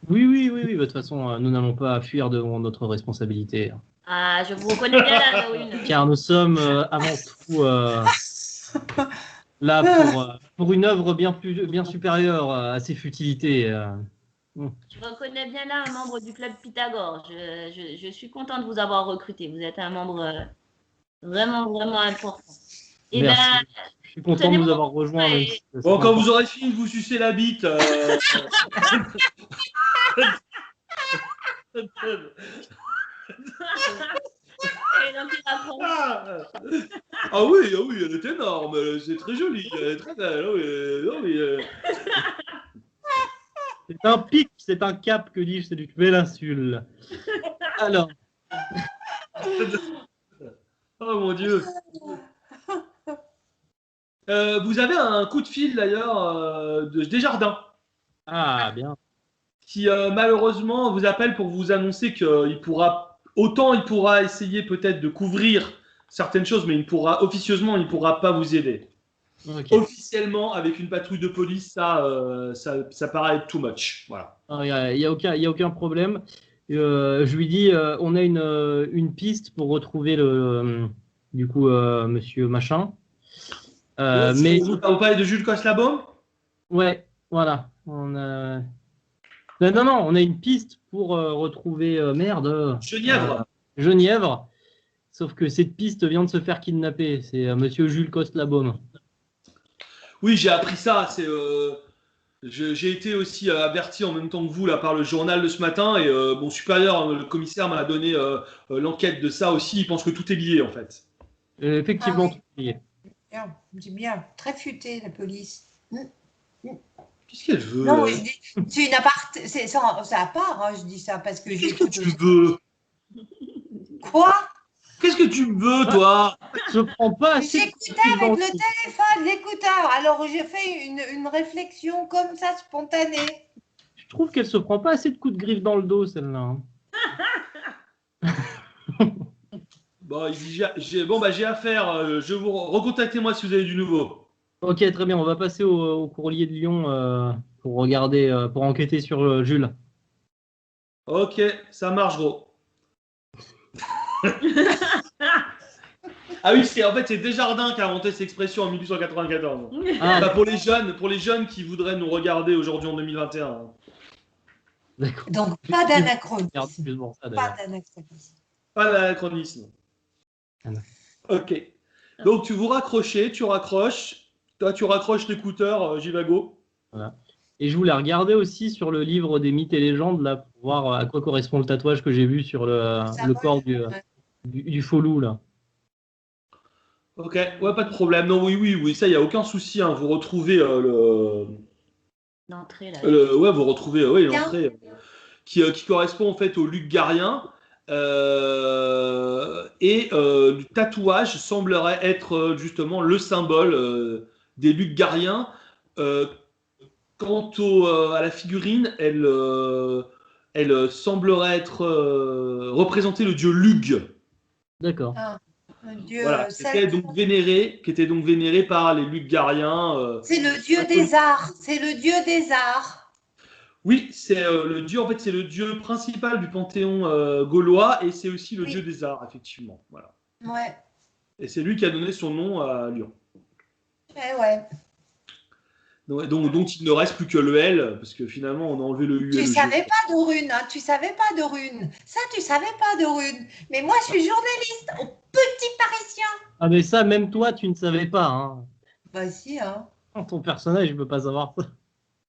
Oui, de toute façon, nous n'allons pas fuir devant notre responsabilité, hein. Ah, je vous reconnais bien là, Darwin. Car nous sommes avant tout là pour une œuvre bien supérieure à ses futilités. Je reconnais bien là un membre du club Pythagore. Je suis content de vous avoir recruté. Vous êtes un membre vraiment, vraiment important. Et Merci. ben, Je suis content de tenez vous mon avoir rejoint. Même si ça Bon, sera quand encore- vous aurez fini de vous sucer la bite. Et donc, il apprend. Oui, elle est énorme. C'est très joli. Elle est très belle. Non, mais, C'est un pic, c'est un cap, que dis-je, c'est du péninsule. Alors, Oh mon Dieu. Vous avez un coup de fil d'ailleurs de Desjardins ah bien. qui malheureusement vous appelle pour vous annoncer qu'il pourra, autant il pourra essayer peut-être de couvrir certaines choses, mais officieusement il pourra pas vous aider. Ok. Officiellement, avec une patrouille de police, ça paraît être too much. Voilà. Il y a aucun problème. Je lui dis, on a une piste pour retrouver du coup, monsieur machin. Mais Vous parlez de Jules Coste-Labaume? ouais, voilà. Non, on a une piste pour retrouver Genièvre. Genièvre. Sauf que cette piste vient de se faire kidnapper. C'est monsieur Jules Coste-Labaume. Oui, j'ai appris ça. J'ai été aussi averti en même temps que vous là par le journal de ce matin et mon supérieur, le commissaire, m'a donné l'enquête de ça aussi. Il pense que tout est lié en fait. Effectivement, Ah oui. tout est lié. Bien, c'est bien. Très futé, la police. Qu'est-ce qu'elle veut Non, là je dis, c'est une aparté, c'est à part, hein, je dis ça parce que Mais j'ai qu'est-ce que tu veux? Quoi? Qu'est-ce que tu veux, toi? Je prends pas assez. J'écoutais avec le téléphone, l'écouteur. Alors j'ai fait une réflexion comme ça, spontanée. Je trouve qu'elle se prend pas assez de coups de griffe dans le dos, celle-là. Bon, j'ai affaire. Recontactez-moi si vous avez du nouveau. Ok, très bien. On va passer au courrier de Lyon pour regarder, pour enquêter sur Jules. Ok, ça marche, gros. Ah oui, c'est Desjardins qui a inventé cette expression en 1894. Ah, Bah, pour les jeunes qui voudraient nous regarder aujourd'hui en 2021. d'accord. Donc pas d'anachronisme. Juste pour ça, Pas d'ailleurs. d'anachronisme. Pas l'anachronisme. Ah non. Ok. Donc tu raccroches. Toi, tu raccroches l'écouteur, Jivago. Voilà. Et je voulais regarder aussi sur le livre des mythes et légendes, là, pour voir à quoi correspond le tatouage que j'ai vu sur le corps du faux loup, là. Ok, ouais, pas de problème. Non, oui, ça, il n'y a aucun souci. Hein. Vous retrouvez L'entrée, là. ouais, vous retrouvez l'entrée qui correspond en fait au Luggarien. Et le tatouage semblerait être justement le symbole des Luggariens. Quant à la figurine, elle semblerait être représenter le dieu Lugg. D'accord. Ah, un dieu Voilà, qui celte. était donc vénéré par les Luggariens. C'est le dieu des arts. C'est le dieu des arts. Oui, c'est le dieu. En fait, c'est le dieu principal du panthéon gaulois et c'est aussi le dieu des arts, effectivement. Voilà. Ouais. Et c'est lui qui a donné son nom à Lyon. Ouais. Dont il ne reste plus que le L, parce que finalement, on a enlevé le U et Tu le G. savais pas de runes, hein. Tu savais pas de runes. Ça, tu savais pas de runes. Mais moi, je suis journaliste au Petit Parisien. Ah, mais ça, même toi, tu ne savais pas, hein. Bah si, hein. Ton personnage, il ne peut pas savoir ça.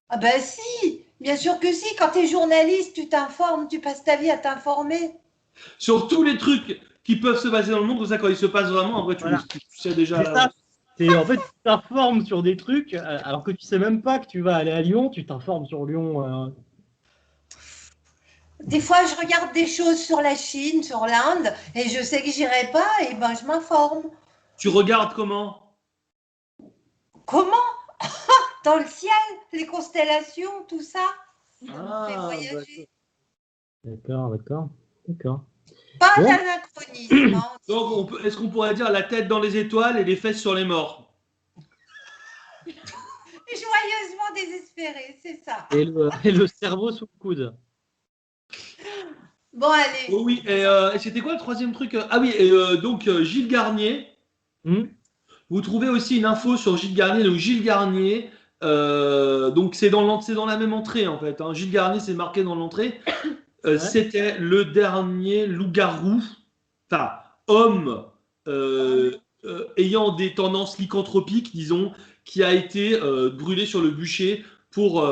Ah bah si, bien sûr que si. Quand tu es journaliste, tu t'informes, tu passes ta vie à t'informer. Sur tous les trucs qui peuvent se passer dans le monde, comme ça, quand ils se passent vraiment, après, tu sais déjà. C'est ça. En fait, tu t'informes sur des trucs, alors que tu sais même pas que tu vas aller à Lyon, tu t'informes sur Lyon. Des fois, je regarde des choses sur la Chine, sur l'Inde, et je sais que j'irai pas, et ben je m'informe. Tu regardes comment? Comment? Dans le ciel, les constellations, tout ça. Ça me fait voyager. D'accord. Pas Bon. d'anachronisme. Hein. Donc, est-ce qu'on pourrait dire la tête dans les étoiles et les fesses sur les morts? Joyeusement désespéré, c'est ça. Et le cerveau sous le coude. Bon, allez. Oh oui, et c'était quoi le troisième truc? Ah oui, donc Gilles Garnier. Vous trouvez aussi une info sur Gilles Garnier. Donc Gilles Garnier, donc c'est dans la même entrée en fait. Hein. Gilles Garnier, c'est marqué dans l'entrée. Ouais. C'était le dernier loup-garou, enfin homme ayant des tendances lycanthropiques, disons, qui a été brûlé sur le bûcher pour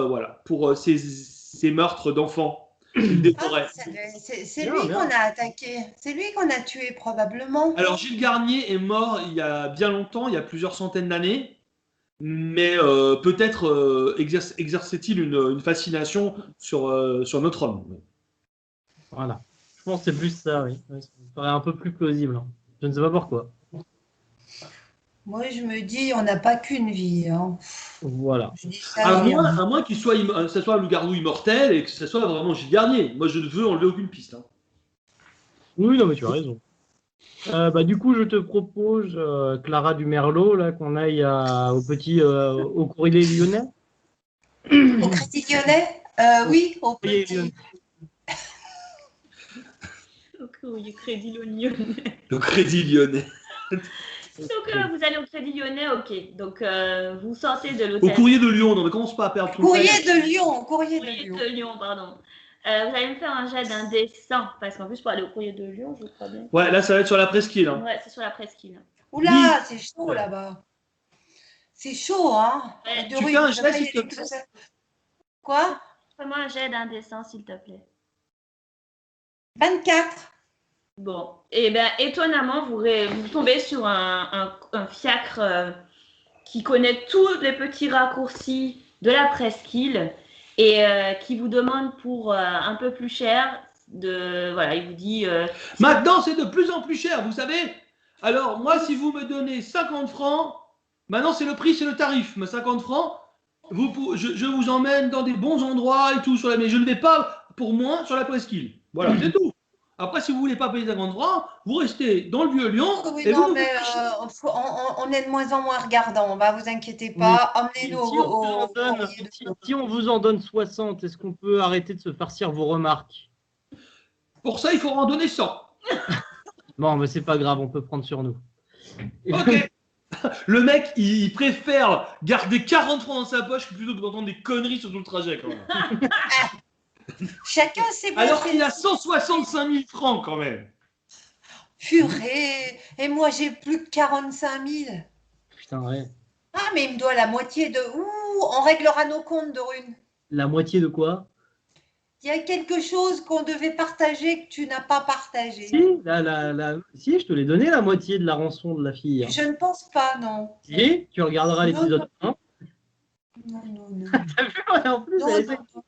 ces meurtres d'enfants. Ah, c'est lui qu'on a attaqué. C'est lui qu'on a tué probablement. Alors Gilles Garnier est mort il y a bien longtemps, il y a plusieurs centaines d'années, mais peut-être exerçait-il une fascination sur notre homme. Voilà. Je pense que c'est plus ça, oui. Ça me paraît un peu plus plausible. Hein. Je ne sais pas pourquoi. Moi, je me dis, on n'a pas qu'une vie. Hein. Voilà. Je dis ça, À moins qu'il soit, ça soit un loup-garou immortel et que ce soit vraiment Gilles Garnier. Moi, je ne veux enlever aucune piste. Hein. Oui, non, mais tu as raison. Du coup, je te propose, Clara Dumerlot, là, qu'on aille au Courrier Lyonnais. Au Crédit Lyonnais oui, au Courrier Petit. Lyonnais. Au Crédit Lyonnais. Le Crédit Lyonnais. Donc, vous allez au Crédit Lyonnais, ok. Donc, vous sortez de l'hôtel. Au Courrier de Lyon, non mais commence pas à perdre tout le temps. Courrier de Lyon, Courrier de Lyon, pardon. Vous allez me faire un jet d'indécent, parce qu'en plus, pour aller au Courrier de Lyon, je crois bien. Ouais, là, ça va être sur la presqu'île. Hein. Ouais, c'est sur la presqu'île. Oula, c'est chaud là-bas. C'est chaud, hein. Ouais. Tu fais un jet, s'il te plaît. Quoi? Fais-moi un jet d'indécent, s'il te plaît. 24. Bon, et bien étonnamment, vous tombez sur un fiacre qui connaît tous les petits raccourcis de la presqu'île et qui vous demande pour un peu plus cher il vous dit... Maintenant, c'est de plus en plus cher, vous savez. Alors, moi, si vous me donnez 50 francs, maintenant, c'est le prix, c'est le tarif. Mais 50 francs, je vous emmène dans des bons endroits et tout, mais je ne vais pas pour moins sur la presqu'île. Voilà, c'est tout. Après, si vous ne voulez pas payer 50 francs, vous restez dans le vieux Lyon. Oui, et non, vous mais on est de moins en moins regardant. Vous inquiétez pas. Emmenez-nous Si on vous en donne 60, est-ce qu'on peut arrêter de se farcir vos remarques? Pour ça, il faut en donner 100. Bon, mais c'est pas grave, on peut prendre sur nous. Ok. Le mec, il préfère garder 40 francs dans sa poche plutôt que d'entendre des conneries sur tout le trajet. Quand même. Chacun ses Alors qu'il a 165 000 francs quand même. Purée. Et moi, j'ai plus que 45 000. Putain, ouais. Ah, mais il me doit la moitié de... Ouh, on réglera nos comptes, Dorune. La moitié de quoi? Il y a quelque chose qu'on devait partager que tu n'as pas partagé. Si, si, je te l'ai donné la moitié de la rançon de la fille. Je ne pense pas, non. Si, tu regarderas Non, l'épisode 1. non, non, non. T'as vu, en plus, Non, elle non, essaie- non.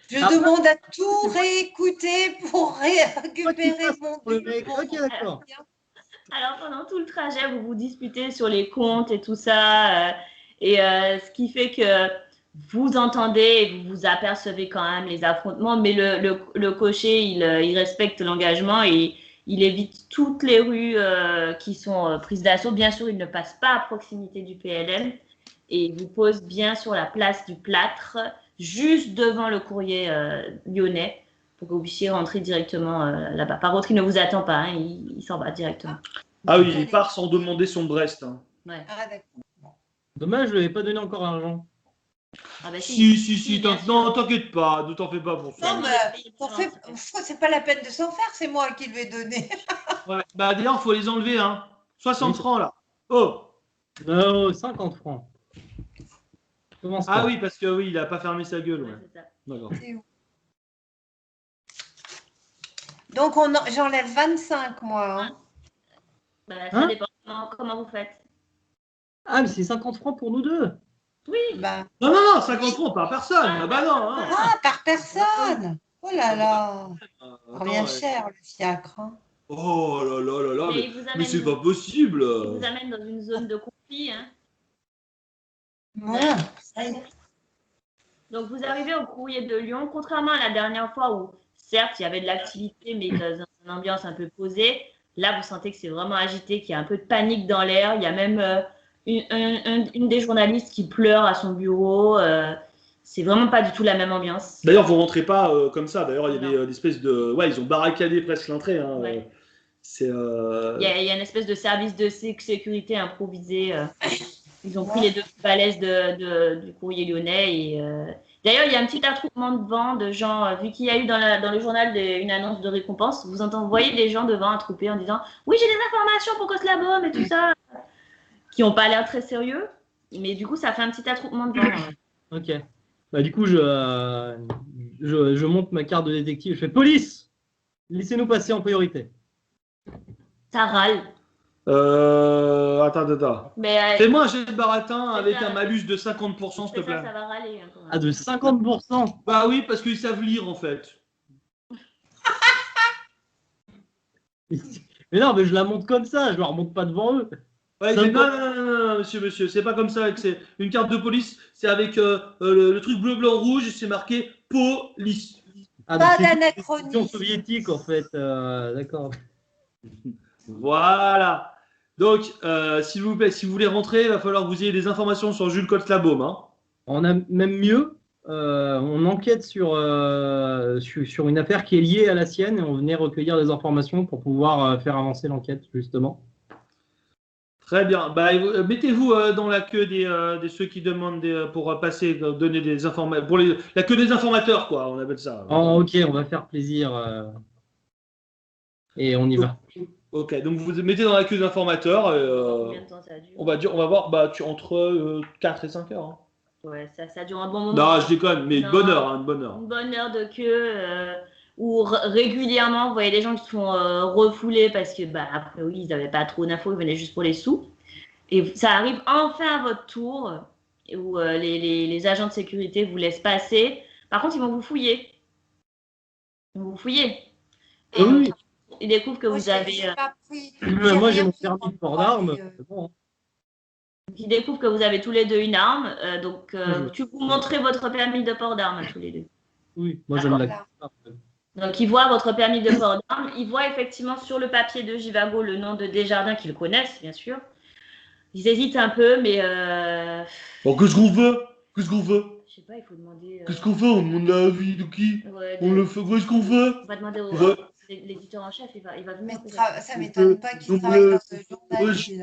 Je Après- demande à tout réécouter pour récupérer mon pour le dû. mec. Ok, d'accord. Alors, pendant tout le trajet, vous vous disputez sur les comptes et tout ça. Ce qui fait que vous entendez et vous vous apercevez quand même les affrontements. Mais le cocher, il respecte l'engagement et il évite toutes les rues qui sont prises d'assaut. Bien sûr, il ne passe pas à proximité du PLM et il vous pose bien sur la place du Plâtre, juste devant le courrier lyonnais, pour que vous puissiez rentrer directement là-bas. Par contre, il ne vous attend pas, hein, il s'en va directement. Ah oui, il part sans demander son Brest. Hein. Ouais. Ah, d'accord. Dommage, je lui avais pas donné encore l'argent. Ah bah Si, bien sûr. non, t'inquiète pas, ne t'en fais pas pour ça. Non, mais c'est pas la peine de s'en faire, c'est moi qui lui ai donné. Ouais. Bah d'ailleurs, faut les enlever, hein. 60 francs là. Oh. Non, 50 francs. Commence Ah pas. oui, parce que oui, il a pas fermé sa gueule. Ouais, Ouais. c'est ça. D'accord. Donc, j'enlève 25, moi. Hein. Bah, ça Hein dépend comment vous faites. Ah, mais c'est 50 francs pour nous deux. Oui, Bah, Non, 50 francs par personne. Ah bah non. Hein. ah, par personne. Oh là là. Attends, Ça revient cher, le fiacre. Hein. Oh là là là là, mais mais c'est pas possible. il vous amène dans une zone de conflit. Hein. Voilà. Ça y est. Donc, vous arrivez au courrier de Lyon, contrairement à la dernière fois où, certes, il y avait de l'activité, mais dans une ambiance un peu posée. Là, vous sentez que c'est vraiment agité, qu'il y a un peu de panique dans l'air. Il y a même une des journalistes qui pleure à son bureau. C'est vraiment pas du tout la même ambiance. D'ailleurs, vous rentrez pas comme ça. D'ailleurs, il y Non. avait des espèces de. Ouais, ils ont barricadé presque l'entrée. Hein. Ouais. C'est. Il y a une espèce de service de sécurité improvisé. Ils ont pris les deux balaises du courrier lyonnais. Et, d'ailleurs, il y a un petit attroupement devant de gens, vu qu'il y a eu dans le journal une annonce de récompense, vous voyez des gens devant attroupés en disant « Oui, j'ai des informations pour Koslabom et tout ça », qui n'ont pas l'air très sérieux. Mais du coup, ça fait un petit attroupement devant. Ok. Bah, du coup, je monte ma carte de détective. Je fais police. Laissez-nous passer en priorité. Ça râle. Attends. Mais, Fais-moi un jet de baratin avec ça. un malus de 50%, s'il te plaît. ça va râler. Hein, quand même. Ah, de 50%. Bah oui, parce qu'ils savent lire en fait. Mais non, mais je la monte comme ça. Je la remonte pas devant eux. Ouais, mais non, monsieur, c'est pas comme ça. C'est une carte de police, c'est avec le truc bleu, blanc, rouge, et c'est marqué police. Ah, Pas donc c'est d'anachronisme. l'Union soviétique en fait. D'accord. Voilà. Donc, s'il vous plaît, si vous voulez rentrer, il va falloir que vous ayez des informations sur Jules Kotzlabom. Hein. On a même mieux. On enquête sur une affaire qui est liée à la sienne et on venait recueillir des informations pour pouvoir faire avancer l'enquête justement. Très bien. Bah, mettez-vous dans la queue des ceux qui demandent pour passer, donner des informations. Pour la queue des informateurs, quoi, on appelle ça. Oh, ok, on va faire plaisir et on y va. Ok, donc vous vous mettez dans la queue des informateurs. Combien de temps ça dure? On va voir entre 4 et 5 heures. Hein. Ouais, ça dure un bon moment. Non, je déconne, mais Non. une bonne heure, hein, une bonne heure. Une bonne heure de queue où régulièrement, vous voyez des gens qui se font refouler parce que, bah, après, oui, ils n'avaient pas trop d'infos, ils venaient juste pour les sous. Et ça arrive enfin à votre tour où les agents de sécurité vous laissent passer. Par contre, ils vont vous fouiller. Ils vont vous fouiller. Et Oui. ils découvrent que Moi, vous avez. Moi, j'ai rien mon pris permis pour de port moi, d'armes. mais, C'est bon. Ils découvrent que vous avez tous les deux une arme. Mhm. Tu vous montrez votre permis de port d'armes à tous les deux. Oui, moi j'aime la. Donc, ils voient votre permis de port d'armes. Ils voient effectivement sur le papier de Givago le nom de Desjardins qu'ils connaissent, bien sûr. Ils hésitent un peu, mais. Bon, qu'est-ce qu'on veut? Qu'est-ce qu'on veut? Je sais pas, il faut demander. Qu'est-ce qu'on fait? On demande l'avis de qui? Ouais, On le fait. Qu'est-ce qu'on fait? on va demander Ouais. l'éditeur en chef, il va venir. Mais ça m'étonne pas qu'il travaille dans ce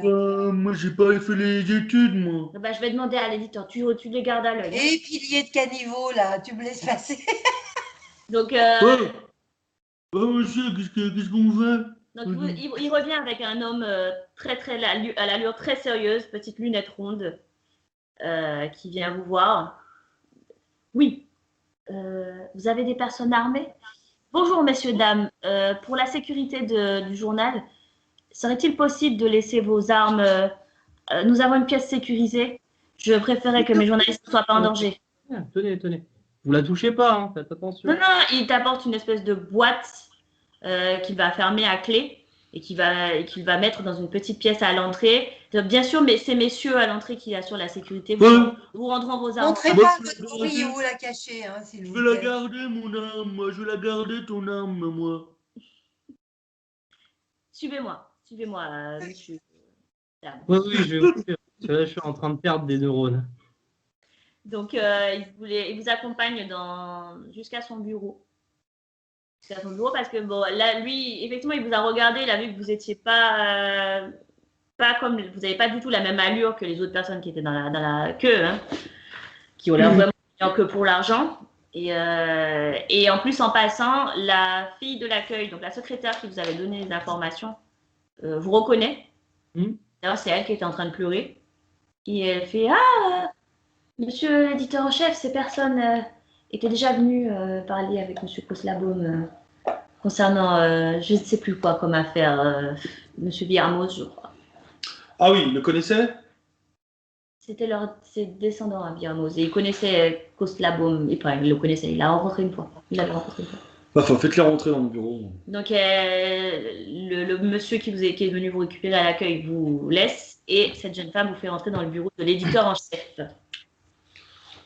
journal. Moi, j'ai pas fait les études, moi. Bah, je vais demander à l'éditeur, tu les gardes à l'œil. Et pilier de caniveau, là, tu me laisses passer. Donc, Ouais. Oh, monsieur, qu'est-ce qu'on fait? donc il revient avec un homme très, très à l'allure très sérieuse, petite lunette ronde. qui vient vous voir. Oui, vous avez des personnes armées? Bonjour, messieurs, dames. Pour la sécurité du journal, serait-il possible de laisser vos armes? Nous avons une pièce sécurisée. Je préférais que mes journalistes ne soient pas en danger. Ah, tenez. Vous la touchez pas, hein, faites attention. Non, il t'apporte une espèce de boîte qu'il va fermer à clé et qu'il va mettre dans une petite pièce à l'entrée. Bien sûr, mais c'est messieurs à l'entrée qui assurent la sécurité. Vous rendront vos armes. Montrez pas votre bruit où la cacher, hein, s'il Je vous veux la plaît. garder, mon arme, moi. Je veux la garder, ton arme, moi. Suivez-moi, monsieur. Oui, je suis en train de perdre des neurones. Donc, il vous accompagne jusqu'à son bureau. Parce que, bon, là, lui, effectivement, il vous a regardé, il a vu que vous étiez pas comme, vous n'avez pas du tout la même allure que les autres personnes qui étaient dans la queue, hein, qui ont l'air vraiment que pour l'argent. Et en plus, en passant, la fille de l'accueil, donc la secrétaire qui vous avait donné les informations, vous reconnaît. D'ailleurs, c'est elle qui était en train de pleurer. Et elle fait « Ah, monsieur l'éditeur en chef, ces personnes étaient déjà venues parler avec monsieur Koslabom concernant je ne sais plus quoi comme affaire, monsieur Villarmoz, je crois. » Ah oui, il le connaissait? C'était ses descendants à Villarmoz. Et il connaissait Koslabom. Enfin, il le connaissait, il l'a rencontré une fois. Enfin, faites-les rentrer dans le bureau. Donc, le monsieur qui est venu vous récupérer à l'accueil vous laisse et cette jeune femme vous fait rentrer dans le bureau de l'éditeur en chef.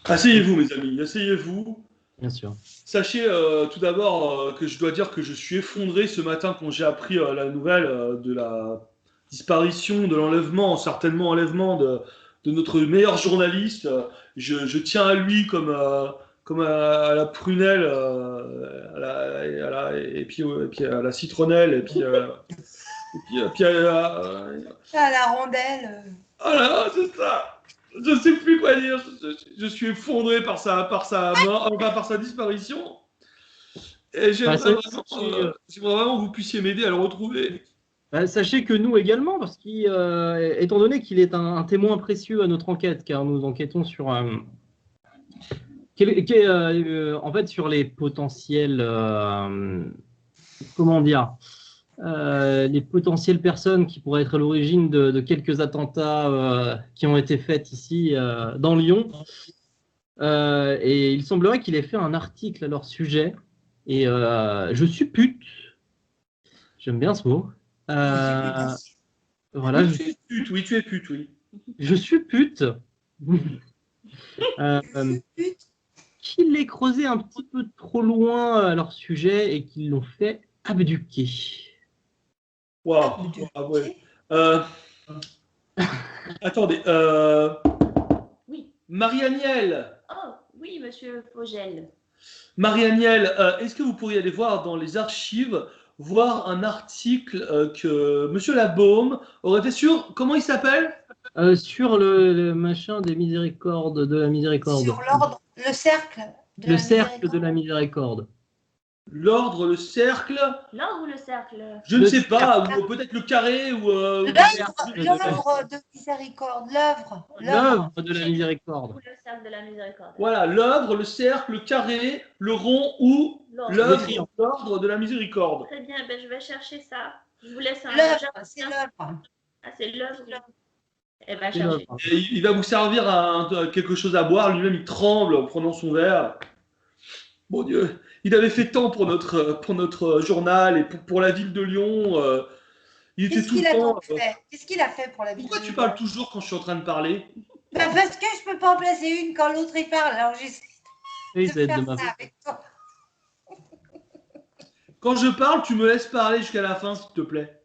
Asseyez-vous, mes amis, asseyez-vous. Bien sûr. Sachez tout d'abord que je dois dire que je suis effondré ce matin quand j'ai appris la nouvelle de la disparition, de l'enlèvement, certainement enlèvement de notre meilleur journaliste. Je tiens à lui comme à la prunelle, et puis à la citronnelle, et puis À la rondelle. ah là, c'est ça. Je ne sais plus quoi dire. Je suis effondré par sa mort, par sa disparition. Et j'aimerais vraiment que vous puissiez m'aider à le retrouver. Sachez que nous également, parce qu'étant donné qu'il est un témoin précieux à notre enquête, car nous enquêtons sur en fait sur les potentiels comment dire les potentielles personnes qui pourraient être à l'origine de quelques attentats qui ont été faits ici dans Lyon. Et il semblerait qu'il ait fait un article à leur sujet. Et je suppute, j'aime bien ce mot. Voilà, tu es pute, oui, tu es pute, oui. Je suppute qu'il l'ait creusé un petit peu trop loin à leur sujet et qu'ils l'ont fait abduquer. Waouh, ouais. Attendez, Oui. Marie-Agnelle. Oh, oui, monsieur Fogel. Marie-Agnelle, est-ce que vous pourriez aller voir dans les archives, voir un article que monsieur Labaume aurait fait sur, comment il s'appelle? Sur le machin des miséricordes, de la miséricorde. Sur l'ordre, le cercle de Le la cercle miséricorde. de la miséricorde. L'ordre, le cercle? L'ordre ou le cercle? Je ne sais pas, ou peut-être le carré, ou... L'œuvre de miséricorde, l'œuvre. L'œuvre de la miséricorde. Ou le cercle de la miséricorde. Voilà, l'œuvre, le cercle, le carré, le rond ou l'œuvre, l'ordre de la miséricorde. Très bien, ben, je vais chercher ça. Je vous laisse un... L'œuvre, c'est l'œuvre. Ah, c'est l'œuvre. Elle va chercher. Et il va vous servir à quelque chose à boire, lui-même il tremble en prenant son verre. Mon Dieu, il avait fait tant pour notre journal et pour la ville de Lyon. Il était tout le temps. Qu'est-ce qu'il a fait pour la ville de Lyon? Pourquoi tu parles toujours quand je suis en train de parler? Parce que je ne peux pas en placer une quand l'autre il parle. Alors j'essaie de faire ça avec toi. Quand je parle, tu me laisses parler jusqu'à la fin, s'il te plaît.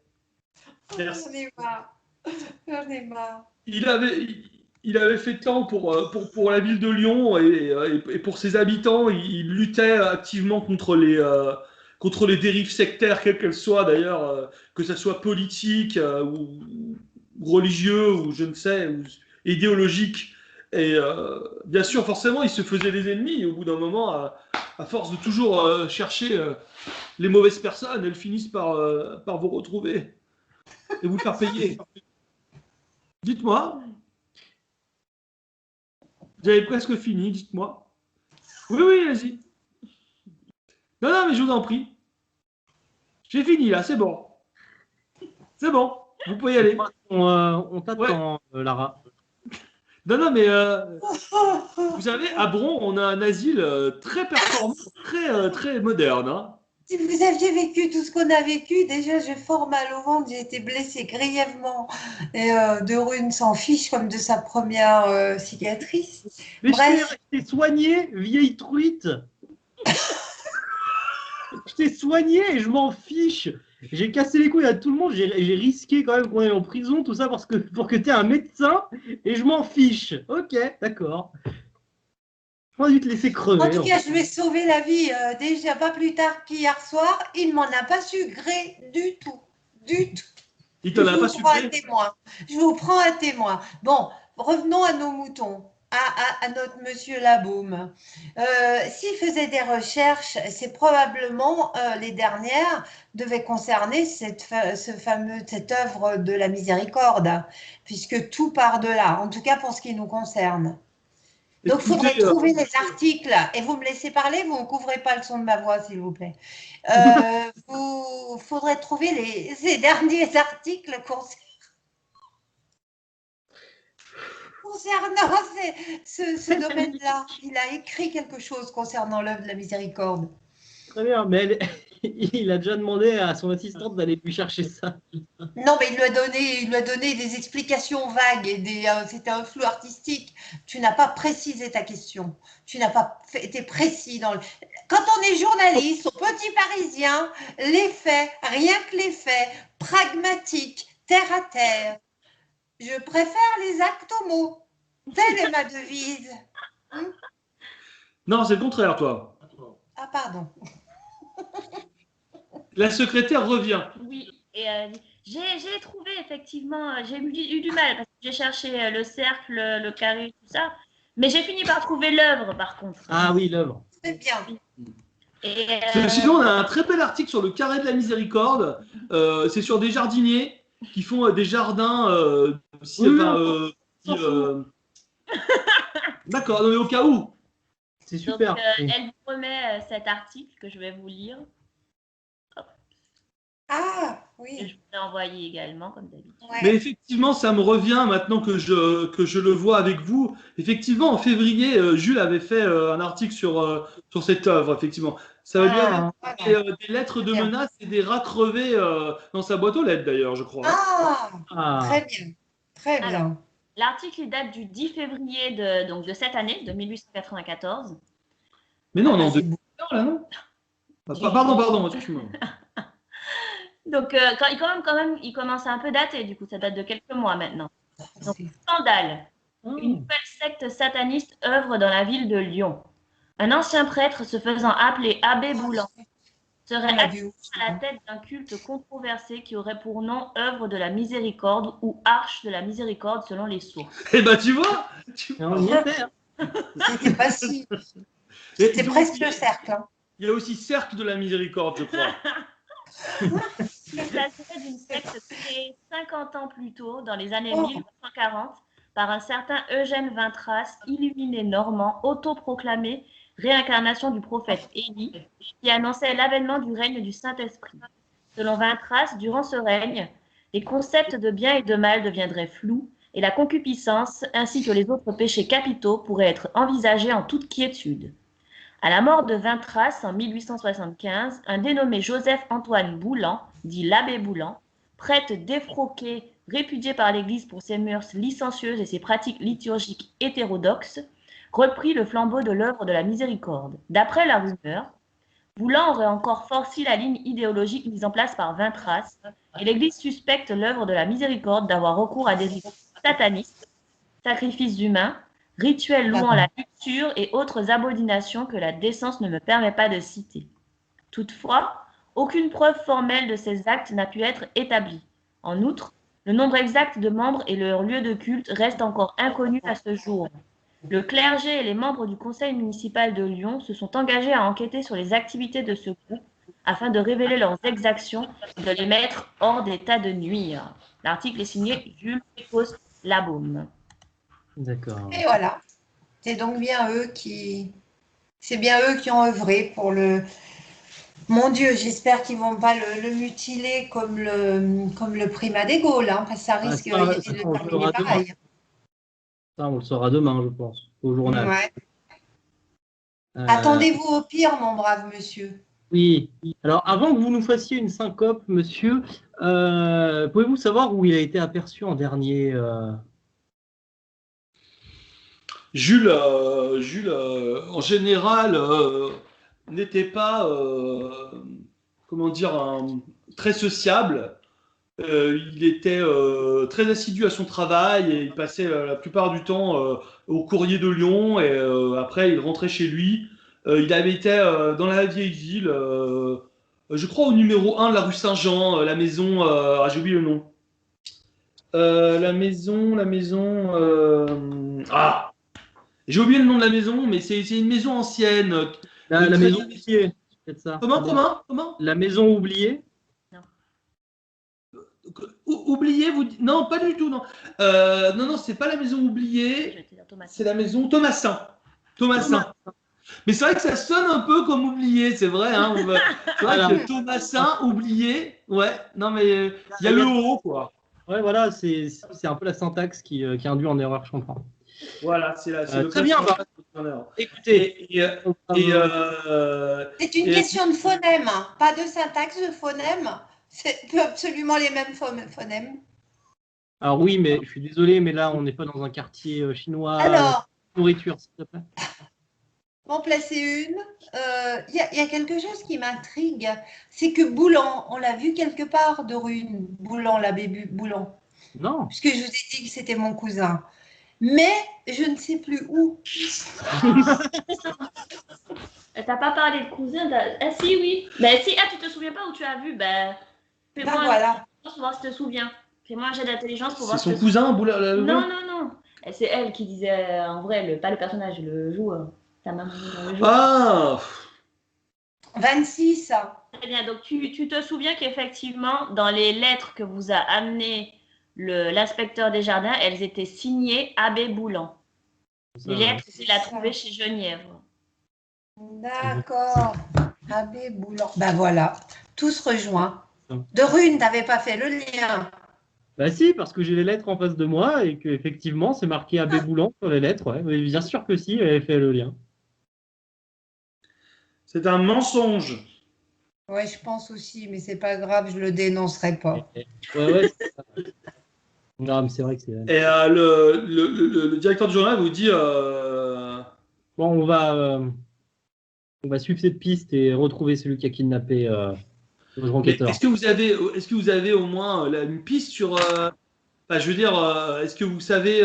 Merci. J'en ai marre. J'en ai marre. Il avait fait tant pour la ville de Lyon et pour ses habitants. Il luttait activement contre les dérives sectaires, quelles qu'elles soient d'ailleurs, que ce soit politique ou religieux ou je ne sais, ou idéologique. Et bien sûr, forcément, il se faisait des ennemis. Et au bout d'un moment, à force de toujours chercher les mauvaises personnes, elles finissent par vous retrouver et vous faire payer. Dites-moi. J'avais presque fini, dites-moi. Oui, vas-y. Non, mais je vous en prie. J'ai fini là, c'est bon. C'est bon, vous pouvez y aller. On t'attend, Lara. Non, mais vous savez, à Bron, on a un asile très performant, très moderne. Hein. Si vous aviez vécu tout ce qu'on a vécu, déjà j'ai fort mal au ventre, j'ai été blessée grièvement. Et De Rune s'en fiche comme de sa première cicatrice. Mais Bref. je t'ai soigné, vieille truite. Je t'ai soigné et je m'en fiche. J'ai cassé les couilles à tout le monde. J'ai risqué quand même qu'on aille en prison, tout ça pour que tu aies un médecin et je m'en fiche. Ok, d'accord. J'aurais dû te laisser crever. En tout cas, je lui ai sauvé la vie déjà pas plus tard qu'hier soir. Il m'en a pas su gré du tout. Du tout. Il t'en a pas su gré. Je vous prends à témoin. Bon, revenons à nos moutons. À notre monsieur Labaume. S'il faisait des recherches, c'est probablement les dernières devaient concerner cette œuvre de la miséricorde, puisque tout part de là, en tout cas pour ce qui nous concerne. Donc, il faudrait trouver les articles, et vous me laissez parler, vous ne couvrez pas le son de ma voix, s'il vous plaît. Il faudrait trouver ces derniers articles concernant ce domaine-là. Il a écrit quelque chose concernant l'œuvre de la miséricorde. Très bien, mais il a déjà demandé à son assistante d'aller lui chercher ça. Non, mais il lui a donné des explications vagues et c'était un flou artistique. Tu n'as pas précisé ta question. Tu n'as pas été précis dans le... Quand on est journaliste, au Petit Parisien, les faits, rien que les faits, pragmatiques, terre à terre. Je préfère les actes aux mots. Telle est ma devise. Non, c'est le contraire, toi. Ah, pardon. La secrétaire revient. Oui, et j'ai trouvé effectivement, j'ai eu du mal parce que j'ai cherché le cercle, le carré, tout ça, mais j'ai fini par trouver l'œuvre par contre. Ah oui, l'œuvre. C'est bien. Et, sinon, on a un très bel article sur le carré de la miséricorde. C'est sur des jardiniers qui font des jardins. D'accord, mais au cas où. C'est super. Donc, elle vous remet cet article que je vais vous lire. Ah, oui. Et je vous l'ai envoyé également, comme d'habitude. Ouais. Mais effectivement, ça me revient maintenant que je le vois avec vous. Effectivement, en février, Jules avait fait un article sur cette œuvre, effectivement. Ça lui avait des lettres de menaces et des rats crevés dans sa boîte aux lettres, d'ailleurs, je crois. Très bien. Très bien. Alors, l'article date du 10 février de cette année, de 1894. Mais non, non, là, non. Pardon, excuse-moi. Donc, il commence à un peu dater, du coup, ça date de quelques mois maintenant. Donc, scandale. Une nouvelle secte sataniste œuvre dans la ville de Lyon. Un ancien prêtre se faisant appeler Abbé Boulan serait assis à la tête d'un culte controversé qui aurait pour nom œuvre de la miséricorde ou arche de la miséricorde selon les sources. Eh ben, tu vois, on y était. C'était pas si. C'était presque le cercle. Hein. Il y a aussi cercle de la miséricorde, je crois. Il s'agirait d'une secte créée 50 ans plus tôt, dans les années 1840, par un certain Eugène Vintras, illuminé normand, autoproclamé réincarnation du prophète Élie, qui annonçait l'avènement du règne du Saint-Esprit. Selon Vintras, durant ce règne, les concepts de bien et de mal deviendraient flous et la concupiscence, ainsi que les autres péchés capitaux, pourraient être envisagés en toute quiétude. À la mort de Vintras en 1875, un dénommé Joseph-Antoine Boulan, dit l'abbé Boulan, prêtre défroqué, répudié par l'Église pour ses mœurs licencieuses et ses pratiques liturgiques hétérodoxes, reprit le flambeau de l'œuvre de la miséricorde. D'après la rumeur, Boulan aurait encore forci la ligne idéologique mise en place par Vintras, et l'Église suspecte l'œuvre de la miséricorde d'avoir recours à des rites satanistes, sacrifices humains, rituels louant la luxure et autres abominations que la décence ne me permet pas de citer. Toutefois, aucune preuve formelle de ces actes n'a pu être établie. En outre, le nombre exact de membres et leur lieu de culte restent encore inconnus à ce jour. Le clergé et les membres du conseil municipal de Lyon se sont engagés à enquêter sur les activités de ce groupe afin de révéler leurs exactions et de les mettre hors d'état de nuire. L'article est signé Jules Faust Labaume. D'accord. Et voilà. C'est donc bien eux c'est bien eux qui ont œuvré pour le. Mon Dieu, j'espère qu'ils vont pas le mutiler comme le primat des Gaules, hein, parce que ça risque ça, de on le terminer saura pareil. Ça, on le saura demain, je pense, au journal. Ouais. Euh, Attendez-vous au pire, mon brave monsieur. Oui. Alors, avant que vous nous fassiez une syncope, monsieur, pouvez-vous savoir où il a été aperçu en dernier Jules, en général, n'était pas, comment dire, très sociable. Il était très assidu à son travail et il passait la plupart du temps au courrier de Lyon et après il rentrait chez lui. Il habitait dans la vieille ville, je crois au numéro 1 de la rue Saint-Jean, la maison, j'ai oublié le nom. Ah, j'ai oublié le nom de la maison, mais c'est une maison ancienne. La très- maison oubliée, c'est peut-être ça. Comment La maison oubliée. Oublié, vous dites. Non, pas du tout, non. Non, c'est pas la maison oubliée, Thomas. c'est la maison Thomasin. Mais c'est vrai que ça sonne un peu comme oublié, c'est vrai. Hein, c'est vrai que Thomasin, oublié, ouais, non mais il y a le haut, quoi. Ouais, voilà, c'est un peu la syntaxe qui induit en erreur, je comprends. Voilà, c'est le très bien, écoutez. C'est une question de phonème, hein, pas de syntaxe, de phonème. C'est absolument les mêmes phonèmes. Alors oui, mais je suis désolé, mais là, on n'est pas dans un quartier chinois. Alors, nourriture, s'il te plaît. m'en placer une. Il y a quelque chose qui m'intrigue, c'est que Boulan, on l'a vu quelque part de Rune, Boulan, l'abbé Boulan. Non. Puisque je vous ai dit que c'était mon cousin. Mais je ne sais plus où. T'as pas parlé de cousin Ah si, oui. Ben si, tu te souviens pas où tu as vu fais-moi voilà. pour voir si tu te souviens. Fais-moi un jet d'intelligence pour voir si c'est son cousin, Boula. Non. C'est elle qui disait, en vrai, pas le personnage, le joueur. Ta maman dans le jeu. Ah 26. Très bien, donc tu te souviens qu'effectivement, dans les lettres que vous a amenées l'inspecteur des jardins, elles étaient signées Abbé Boulan. Les lettres, tu l'as trouvées chez Genièvre. D'accord. Abbé Boulan. Ben voilà, tout se rejoint. De Rune, t'avais pas fait le lien. Bah si, parce que j'ai les lettres en face de moi et qu'effectivement, c'est marqué Abbé Boulan sur les lettres. Ouais. Mais bien sûr que si, j'avais fait le lien. C'est un mensonge. Ouais, je pense aussi, mais c'est pas grave, je le dénoncerai pas. Ouais, non, mais c'est vrai que c'est... Et le directeur du journal vous dit... Bon, on va suivre cette piste et retrouver celui qui a kidnappé notre enquêteur. Est-ce que vous avez au moins une piste sur... je veux dire, est-ce que vous savez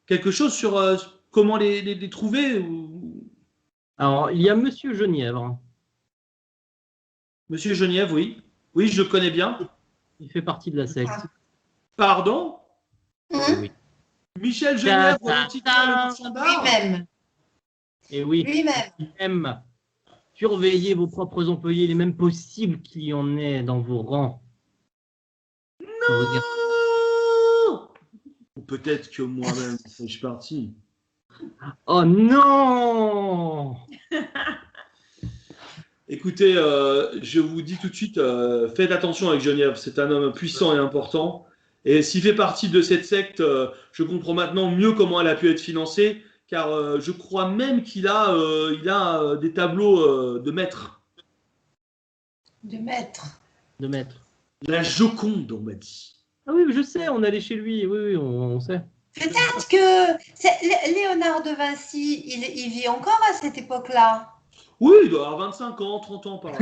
quelque chose sur comment les trouver Alors, il y a Monsieur Genièvre. Monsieur Genièvre, oui. Oui, je le connais bien. Il fait partie de la secte. Pardon Oui. Michel Genièvre, le titulaire de Saint-Bar. Lui-même. Et oui, Lui-même. il aime surveiller vos propres employés, les mêmes possibles qu'il y en ait dans vos rangs. Non. Ou peut-être que moi-même, je suis parti. Oh non! Écoutez, je vous dis tout de suite, faites attention avec Genièvre. C'est un homme puissant et important. Et s'il fait partie de cette secte, je comprends maintenant mieux comment elle a pu être financée, car je crois même qu'il a des tableaux de maître. De maître. La Joconde, on m'a dit. Ah oui, je sais, on allait chez lui. Oui, on sait. Peut-être que Léonard de Vinci, il vit encore à cette époque-là. Oui, il doit avoir 25 ans, 30 ans par là.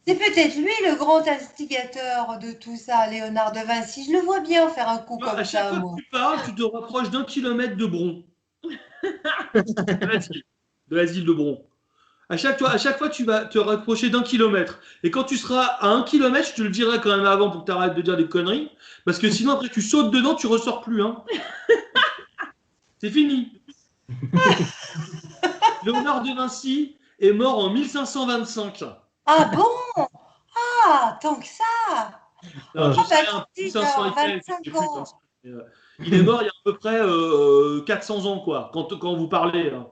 C'est peut-être lui le grand instigateur de tout ça, Léonard de Vinci. Je le vois bien faire un coup comme À chaque ça, fois moi. que tu parles, tu te rapproches d'1 kilomètre de Bron. De l'asile de Bron. À chaque fois, tu vas te rapprocher d'1 kilomètre. Et quand tu seras à 1 kilomètre, je te le dirai quand même avant pour que tu arrêtes de dire des conneries. Parce que sinon, après, tu sautes dedans, tu ressors plus. Hein. C'est fini. Léonard de Vinci est mort en 1525. Ah bon? Ah, tant que ça! Ah, Je sais, bah, un dis, 500 et quelques, 25 je sais plus, ans. Il est mort il y a à peu près 400 ans, quoi, quand vous parlez. Hein.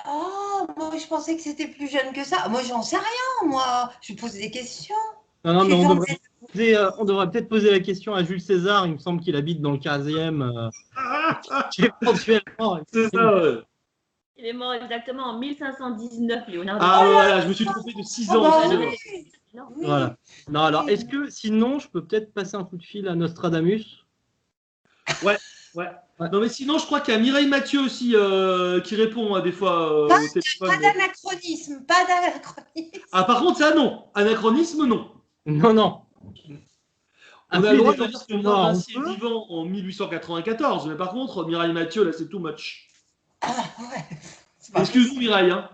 Oh, moi, je pensais que c'était plus jeune que ça. Moi, j'en sais rien, moi. Je pose des questions. Non, mais Je on devrait peut-être poser la question à Jules César. Il me semble qu'il habite dans le 15e. Éventuellement. C'est ça, ouais. Il est mort exactement en 1519, Léonard de Ah, Vinci. voilà, je me suis trompé de 6 ans. bah excusez-moi. oui. Non. Oui. Voilà. Non, alors, est-ce que sinon, je peux peut-être passer un coup de fil à Nostradamus? Ouais. Non, mais sinon, je crois qu'il y a Mireille Mathieu aussi qui répond des fois au téléphone. Pas d'anachronisme, pas d'anachronisme. Ah, par contre, ça, non. Anachronisme, non. Non. On a le Appeler droit des de gens dire que qui sont Léonard morts, de Vinci on est peut. vivant en 1894, mais par contre, Mireille Mathieu, là, c'est too much. Ah, ouais. C'est pas Excuse-nous, Mireille. Hein.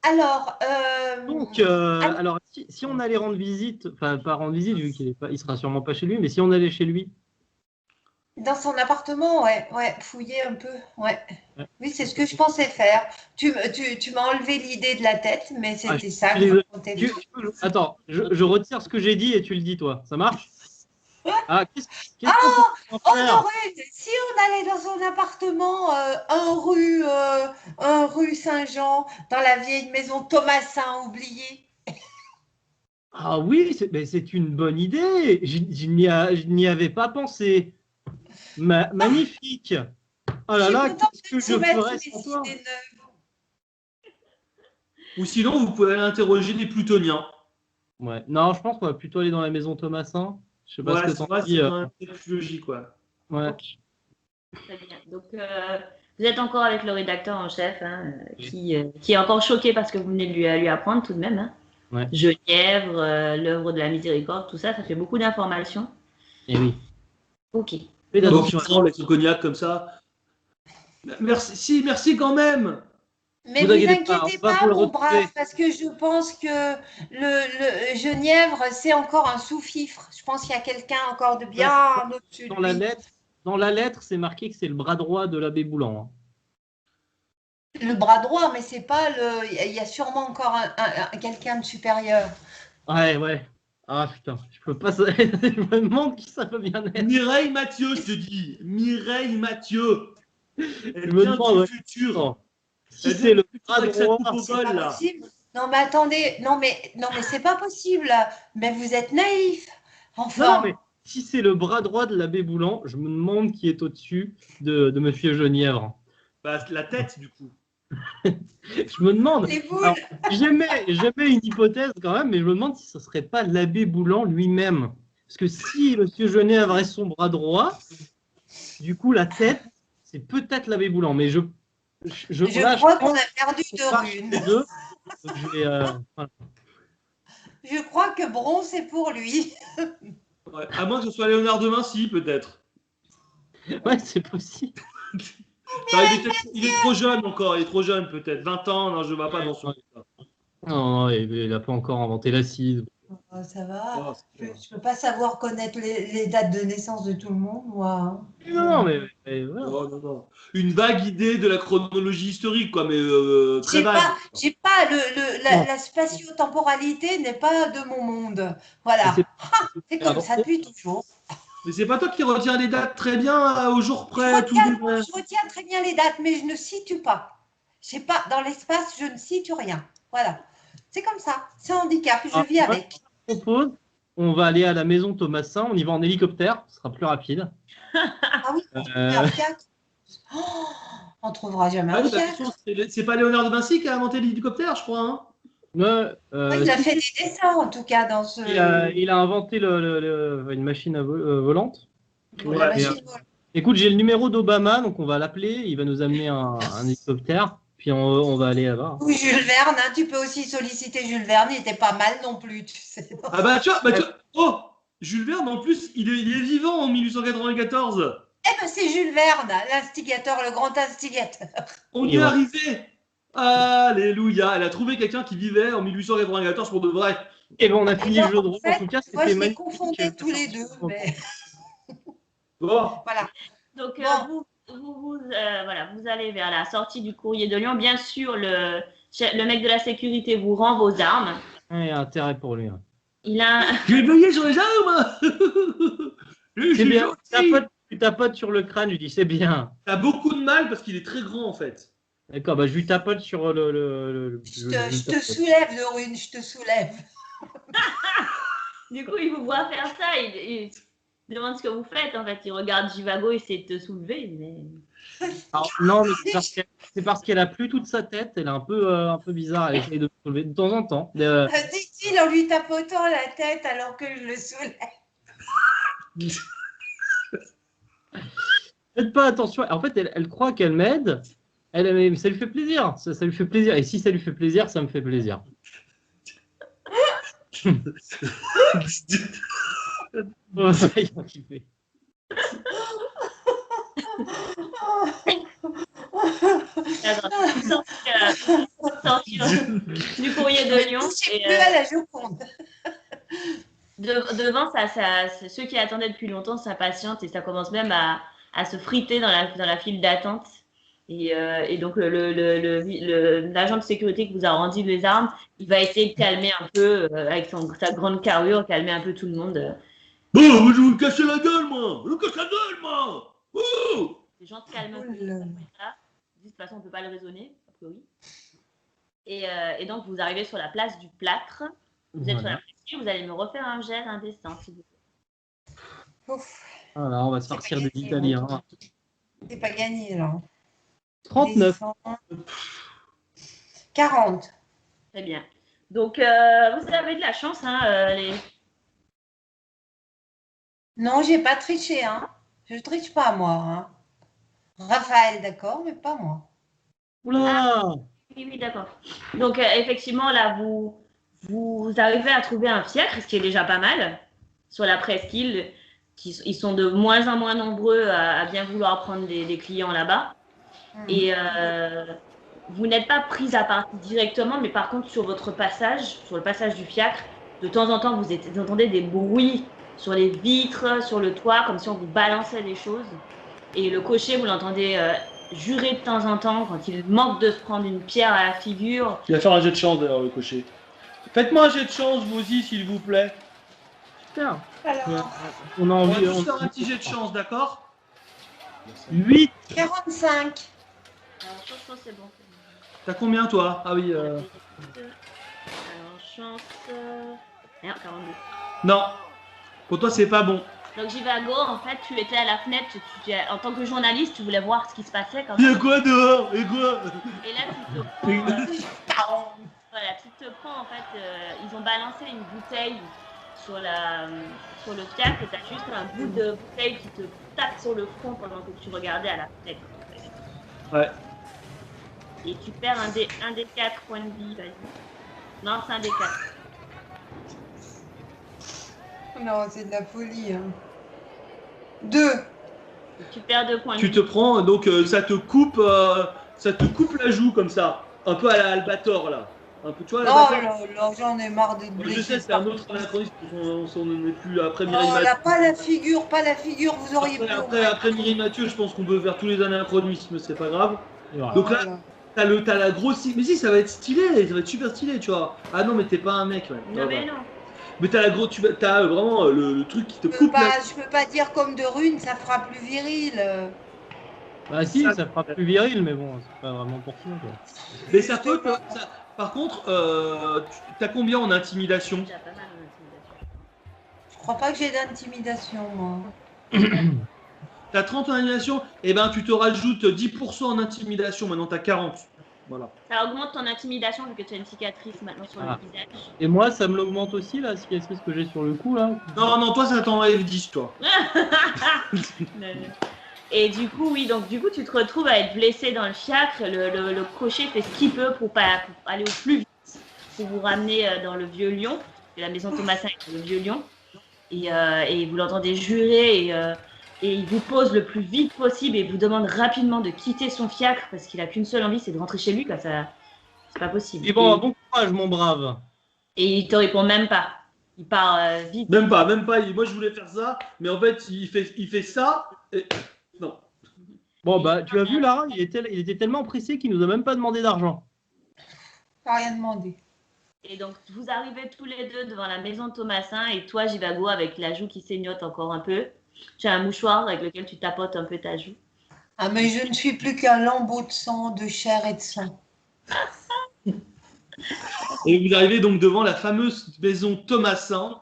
Alors, Donc, alors, si on allait rendre visite, enfin, pas rendre visite, vu qu'il il sera sûrement pas chez lui, mais si on allait chez lui. dans son appartement, ouais, fouiller un peu, ouais. Ouais. Oui, c'est ce que je pensais faire. Tu m'as enlevé l'idée de la tête, mais c'était ça que je comptais faire. Attends, je retire ce que j'ai dit et tu le dis, toi. Ça marche? Ah, qu'est-ce qu'on peut On faire? aurait, si on allait dans son appartement, un rue Saint-Jean, dans la vieille maison Thomasin oubliée. Ah oui, c'est une bonne idée. Je n'y avais pas pensé. Magnifique. Oh là là, qu'est-ce que je ferais sans toi? Ou sinon, vous pouvez aller interroger les plutoniens. Ouais. Non, je pense qu'on va plutôt aller dans la maison Thomasin. Je sais pas ce que t'en dis. C'est quand même plus logique, quoi. Ouais. Okay. Très bien. Donc, vous êtes encore avec le rédacteur en chef, hein, qui est encore choqué parce que vous venez de lui apprendre tout de même. Hein. Ouais. Genièvre, l'œuvre de la miséricorde, tout ça, ça fait beaucoup d'informations. Et oui. Ok. Donc, il tremble avec son cognac comme ça. Merci quand même. Mais vous inquiétez pas, mon brave, parce que je pense que le Genièvre, c'est encore un sous-fifre. Je pense qu'il y a quelqu'un encore de bien au-dessus de lui. Dans la lettre, c'est marqué que c'est le bras droit de l'abbé Boulan. Hein. Le bras droit, mais c'est pas le. Il y a sûrement encore quelqu'un de supérieur. Ouais. Ah putain, je peux pas. Je me demande qui ça peut bien être. Mireille Mathieu, je te dis. Mireille Mathieu. Elle me vient demande, du futur. Si c'est le bras droit. C'est pas possible. Non, mais attendez. Non, mais c'est pas possible. Mais vous êtes naïf. Enfin. Non, mais si c'est le bras droit de l'abbé Boulan, je me demande qui est au-dessus de Monsieur Genièvre. Bah, la tête, du coup. Je me demande. J'aimais une hypothèse quand même, mais je me demande si ce ne serait pas l'abbé Boulan lui-même. Parce que si Monsieur Genièvre est son bras droit, du coup, la tête, c'est peut-être l'abbé Boulan. Mais je crois qu'on a perdu de Rune. Je crois que Bron, c'est pour lui. Ouais, à moins que ce soit Léonard de Vinci, peut-être. Ouais, c'est possible. Enfin, il est trop jeune encore, il est trop jeune peut-être. 20 ans, non, je ne vais pas dans son état. Non, il n'a pas encore inventé l'acide. Oh, ça va. Je ne peux pas savoir connaître les dates de naissance de tout le monde, moi. Non, mais voilà. Non. Une vague idée de la chronologie historique, quoi, mais très vague. J'ai pas la spatio-temporalité n'est pas de mon monde. Voilà. C'est comme ça depuis toujours. Mais c'est pas toi qui retiens les dates très bien au jour près. Je retiens très bien les dates, mais je ne situe pas. Je sais pas, dans l'espace, je ne situe rien. Voilà. C'est comme ça. C'est un handicap. Je vis avec. Je propose, on va aller à la maison Thomasin. On y va en hélicoptère. Ce sera plus rapide. Ah oui, un Fiat. Oh, on ne trouvera jamais un Fiat. C'est pas Léonard de Vinci qui a inventé l'hélicoptère, je crois. Hein. Il a fait des dessins, en tout cas, dans ce. Il a inventé une machine volante. La machine volante. Écoute, j'ai le numéro d'Obama, donc on va l'appeler. Il va nous amener un hélicoptère. Puis on va aller là-bas. Ou Jules Verne, hein, tu peux aussi solliciter Jules Verne, il était pas mal non plus, tu sais. Ah bah tu vois, oh, Jules Verne en plus, il est vivant en 1894. Eh ben c'est Jules Verne, l'instigateur, le grand instigateur. On y est arrivé. Alléluia, elle a trouvé quelqu'un qui vivait en 1894 pour de vrai. Et ben on a fini le jeu de rôle. En tout cas, moi je les confondais tous les deux. Mais... Bon. Voilà. Donc vous allez vers la sortie du courrier de Lyon. Bien sûr, le mec de la sécurité vous rend vos armes. Il y a intérêt pour lui. Hein. Il a un... J'ai veillé sur les armes. C'est bien. Tu tapotes sur le crâne, tu dis c'est bien. T'as beaucoup de mal parce qu'il est très grand en fait. D'accord, bah, je lui tapote sur Je te soulève, Dorune, je te soulève. Du coup, il vous voit faire ça, il demande ce que vous faites. En fait, il regarde Jivago, il essaie de te soulever, mais... Alors, non, mais c'est parce qu'elle a plus toute sa tête, elle est un peu bizarre, elle essaye de se soulever de temps en temps. Dit-il en lui tapotant la tête alors que je le soulève. Faites pas attention, en fait, elle croit qu'elle m'aide, mais ça lui fait plaisir, ça lui fait plaisir, et si ça lui fait plaisir, ça me fait plaisir. Oh, ça y est, kiffé. Sortir du courrier de Lyon. Je sais plus à la Joconde. Devant, ceux qui attendaient depuis longtemps s'impatientent et ça commence même à se friter dans la file d'attente. Et donc, l'agent de sécurité qui vous a rendu les armes, il va essayer de calmer un peu, avec sa grande carrure, calmer un peu tout le monde. Bon, je vais vous casser la gueule, moi. Je vais vous casser la gueule, moi. Les gens se calment un peu. De toute façon, on ne peut pas le raisonner, a priori. Et donc, vous arrivez sur la place du plâtre. Vous êtes sur la place, vous allez me refaire un jet indécent, s'il vous plaît. Voilà, on va sortir de l'italien. C'est pas gagné, là. 39. 40. Très bien. Donc, vous avez de la chance, hein, Non, j'ai pas triché, hein. Je triche pas, moi. Hein. Raphaël, d'accord, mais pas moi. Oula! Oui, d'accord. Donc, effectivement, là, vous arrivez à trouver un fiacre, ce qui est déjà pas mal, sur la presqu'île. Ils sont de moins en moins nombreux à bien vouloir prendre des clients là-bas. Et vous n'êtes pas prise à partie directement, mais par contre, sur votre passage, sur le passage du fiacre, de temps en temps, vous entendez des bruits sur les vitres, sur le toit, comme si on vous balançait des choses. Et le cocher, vous l'entendez jurer de temps en temps quand il manque de se prendre une pierre à la figure. Il va faire un jet de chance d'ailleurs, le cocher. Faites-moi un jet de chance, vous aussi, s'il vous plaît. Putain. Alors, On a On envie. va tous faire un petit jet de chance, d'accord? 8. 45. Alors, chance, c'est bon. T'as combien, toi? Ah oui. Alors, chance. Merde, 42. Non. Pour toi, c'est pas bon. Donc, Jivago, en fait, tu étais à la fenêtre. En tant que journaliste, tu voulais voir ce qui se passait. Quand Il y a quoi dehors? Et quoi? Et là, tu te prends, en fait, ils ont balancé une bouteille sur le fiacre et t'as juste un bout de bouteille qui te tape sur le front pendant que tu regardais à la fenêtre. Ouais. Et tu perds un des 4 points de vie, vas-y. Non, c'est un des 4. Non, c'est de la folie. Hein. 2. Tu perds 2 points de Tu vie. te prends, donc ça te coupe la joue comme ça. Un peu à la Albator, là. Un peu, tu vois, Oh Albator. là, j'en ai marre d'être blessé. Je sais, c'est un autre anachronisme, on n'est plus après Mireille Oh Mathieu. là, pas la figure, vous auriez pu. Après Mireille Mathieu, je pense qu'on peut faire tous les anachronismes, c'est pas grave. Voilà. Donc là, t'as la grosse. Mais si, ça va être stylé, ça va être super stylé, tu vois. Ah non, mais t'es pas un mec, ouais. Non, mais non. Mais t'as t'as vraiment le truc qui te coupe Je peux pas dire comme de Rune, ça fera plus viril. Bah si, ça fera plus viril, mais bon, c'est pas vraiment pour ça. Quoi. Mais ça peut. Par contre, t'as combien en intimidation? Déjà pas mal en intimidation. Je crois pas que j'ai d'intimidation, moi. T'as 30 en intimidation, et ben tu te rajoutes 10% en intimidation, maintenant t'as 40. Voilà. Ça augmente ton intimidation vu que tu as une cicatrice maintenant sur le visage. Et moi, ça me l'augmente aussi, là, ce que j'ai sur le cou, là. Non, toi ça t'enlève 10, toi. Et du coup, oui, donc du coup, tu te retrouves à être blessé dans le fiacre. Le cocher fait ce qu'il peut pour aller au plus vite, pour vous ramener dans le Vieux Lyon. La maison Thomasin est dans le Vieux Lyon. Et vous l'entendez jurer et il vous pose le plus vite possible et vous demande rapidement de quitter son fiacre parce qu'il a qu'une seule envie, c'est de rentrer chez lui. Quoi. Ça, c'est pas possible. Et bon courage, mon brave. Et il te répond même pas. Il part vite. Même pas. Moi je voulais faire ça, mais en fait il fait ça. Et... Non. Bon bah tu as vu Lara, il était tellement pressé qu'il nous a même pas demandé d'argent. Pas rien demandé. Et donc, vous arrivez tous les deux devant la maison de Thomasin et toi, Jivago, avec la joue qui saignote encore un peu. Tu as un mouchoir avec lequel tu tapotes un peu ta joue. Ah, mais je ne suis plus qu'un lambeau de sang, de chair et de sang. Et vous arrivez donc devant la fameuse maison Thomasin,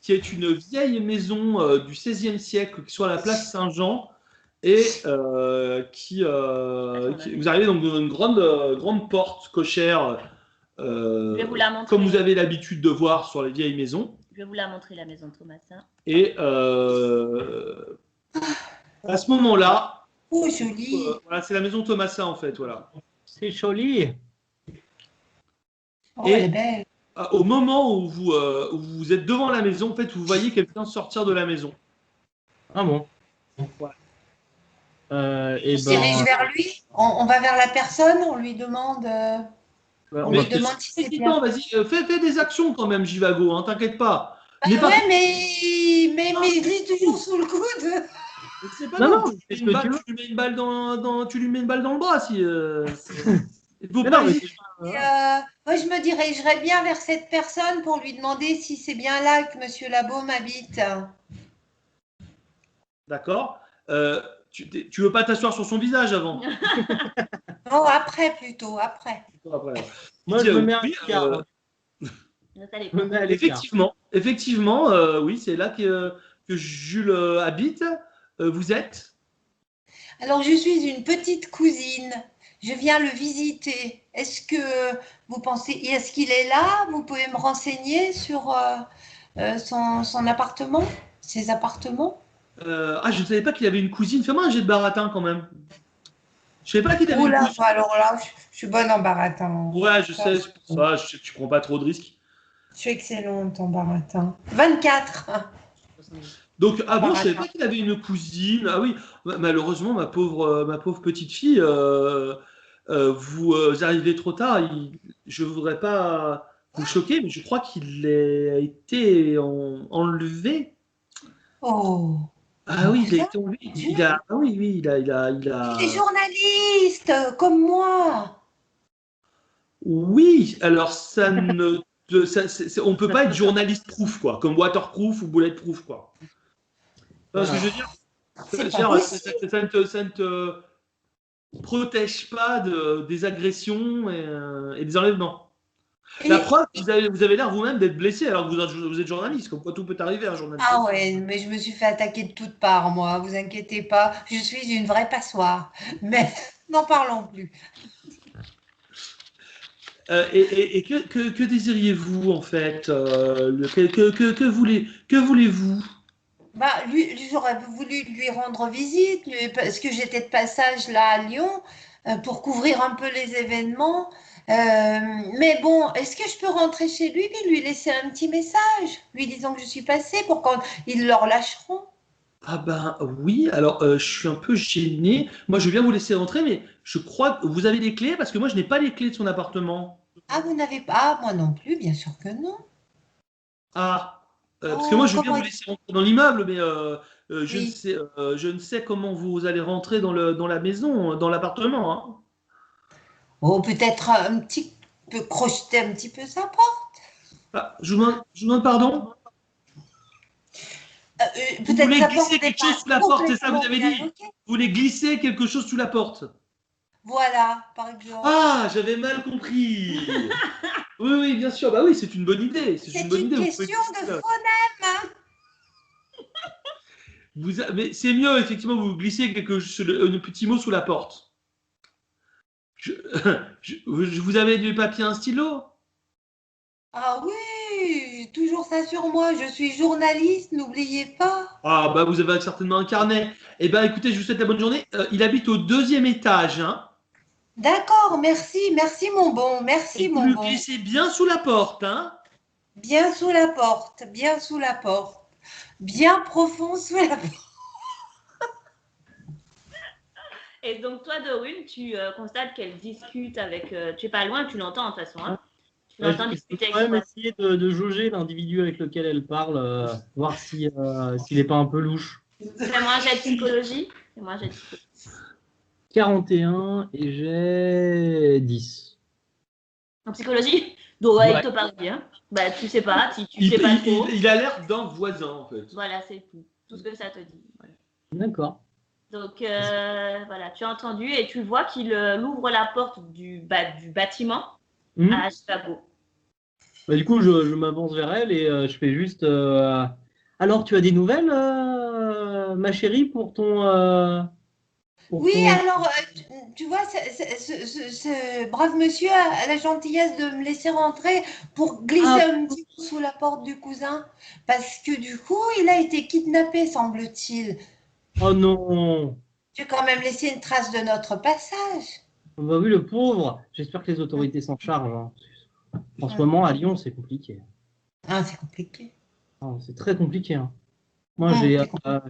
qui est une vieille maison du XVIe siècle, qui est sur la place Saint-Jean, et vous arrivez donc dans une grande porte cochère, Je vais vous la montrer. comme vous avez l'habitude de voir sur les vieilles maisons. Je vais vous la montrer, la maison de Thomasin. Et à ce moment-là, Oh, joli. voilà, c'est la maison Thomasin en fait, voilà. C'est joli. Oh, Et- elle est belle. Au moment où vous êtes devant la maison, en fait, vous voyez quelqu'un sortir de la maison. Ah bon. Ouais. Et On se dirige vers lui. On va vers la personne, on lui demande. On mais lui demande si c'est Non, bien. vas-y, fais des actions quand même, Jivago, hein, t'inquiète pas. Bah N'aie pas- ouais, mais il est toujours sous le coude. C'est pas Non, grave, non, tu c'est lui ce mets que une tu balle- veux. tu lui mets une balle tu lui mets une balle dans le bras si. Il faut Mais pas non, mais hésiter. Moi, je me dirigerais bien vers cette personne pour lui demander si c'est bien là que Monsieur Labaume habite. D'accord. Tu veux pas t'asseoir sur son visage avant? Non, après plutôt, après. Après. Moi, Il je dit, me mets à oui, l'écart. Nathalie, Je me mets à l'écart. effectivement, oui, c'est là que Jules habite. Vous êtes? Alors, je suis une petite cousine. Je viens le visiter. Est-ce que vous pensez, est-ce qu'il est là? Vous pouvez me renseigner sur son appartement, ses appartements? Je ne savais pas qu'il avait une cousine. Fais-moi un jet de baratin quand même. Je savais pas qu'il avait Oh une là, cousine. alors là, je suis bonne en baratin. Ouais, je sais, c'est pour ça. Je sais que tu prends pas trop de risques. Je suis excellente en baratin. 24. Donc, ah bon, je savais Baratin. pas qu'il avait une cousine. Ah oui, malheureusement, ma pauvre petite fille, vous arrivez trop tard. Je voudrais pas vous choquer, mais je crois qu'il a été enlevé. Oh. Ah oui, il a Là, été enlevé. Ah oui, oui, il a. il est journaliste, comme moi. Oui, alors ça ne. On peut pas être journaliste proof, quoi, comme waterproof ou bulletproof, quoi. Parce que je veux dire, C'est pas genre, possible. ça ne te protège pas des agressions et des enlèvements. La Et- preuve, vous avez l'air vous-même d'être blessé alors que vous êtes journaliste, comme quoi tout peut arriver à un journaliste. Ah ouais, mais je me suis fait attaquer de toutes parts, moi, vous inquiétez pas. Je suis une vraie passoire. Mais n'en parlons plus. Et que désiriez-vous en fait que voulez-vous? Bah, j'aurais voulu lui rendre visite, parce que j'étais de passage là à Lyon, pour couvrir un peu les événements. Mais bon, est-ce que je peux rentrer chez lui et lui laisser un petit message, lui disant que je suis passée pour quand ils le relâcheront? Ah ben oui, alors je suis un peu gêné. Moi je veux bien vous laisser rentrer, mais je crois que vous avez les clés parce que moi je n'ai pas les clés de son appartement. Ah, vous n'avez pas? Ah, moi non plus, bien sûr que non. Ah, parce que moi je veux bien Comment vous laisser rentrer dans l'immeuble, mais Oui. je ne sais comment vous allez rentrer dans la maison, dans l'appartement, hein. Oh, peut-être un petit peu crocheter un petit peu sa porte. Ah, je vous demande pardon? Vous Peut-être voulez sa glisser porte n'est quelque chose pas sous la porte, c'est ça que vous complètement avez bien dit? loquée. Vous voulez glisser quelque chose sous la porte? Voilà, par exemple. Ah, j'avais mal compris. Oui, oui, bien sûr. Bah oui, c'est une bonne idée. C'est une bonne une idée. Vous question pouvez de glisser, phonème. mais c'est mieux, effectivement, vous glissez un petit mot sous la porte. Vous avez du papier, un stylo? Ah oui, j'ai toujours ça sur moi. Je suis journaliste, n'oubliez pas. Ah, bah vous avez certainement un carnet. Eh ben, écoutez, je vous souhaite la bonne journée. Il habite au 2e étage, hein. D'accord, merci, merci mon bon, Et merci vous mon le bon. glissez bien sous la porte, hein. Bien sous la porte, bien sous la porte. Bien profond sous la porte. Et donc, toi, Dorune, tu constates qu'elle discute avec. Tu es pas loin, tu l'entends de toute façon. Hein. Tu Je l'entends peux discuter quand avec même son essayer de jauger l'individu avec lequel elle parle, voir s'il n'est pas un peu louche. Fais-moi un jet de psychologie. Fais-moi un jet de psychologie. 41 et j'ai 10. En psychologie. Donc, Ouais. il te parle bien. Bah, tu sais pas, tu Il, sais pas il- trop. il a l'air d'un voisin, en fait. Voilà, c'est tout. Tout ce que ça te dit. Voilà. D'accord. Donc, voilà, tu as entendu et tu vois qu'il ouvre la porte du bâtiment Hmm. à Chicago. Bah, du coup, je m'avance vers elle et je fais juste. Alors, tu as des nouvelles, ma chérie, pour Oui, ton- alors, tu vois, ce brave monsieur a la gentillesse de me laisser rentrer pour glisser Ah, un petit peu sous la porte du cousin. Parce que du coup, il a été kidnappé, semble-t-il. oh non! J'ai quand même laissé une trace de notre passage. On a vu le pauvre. J'espère que les autorités s'en chargent, hein. En ce moment, à Lyon, c'est compliqué. Ah, c'est compliqué. Ah, c'est très compliqué, hein. Moi, j'ai C'est compliqué.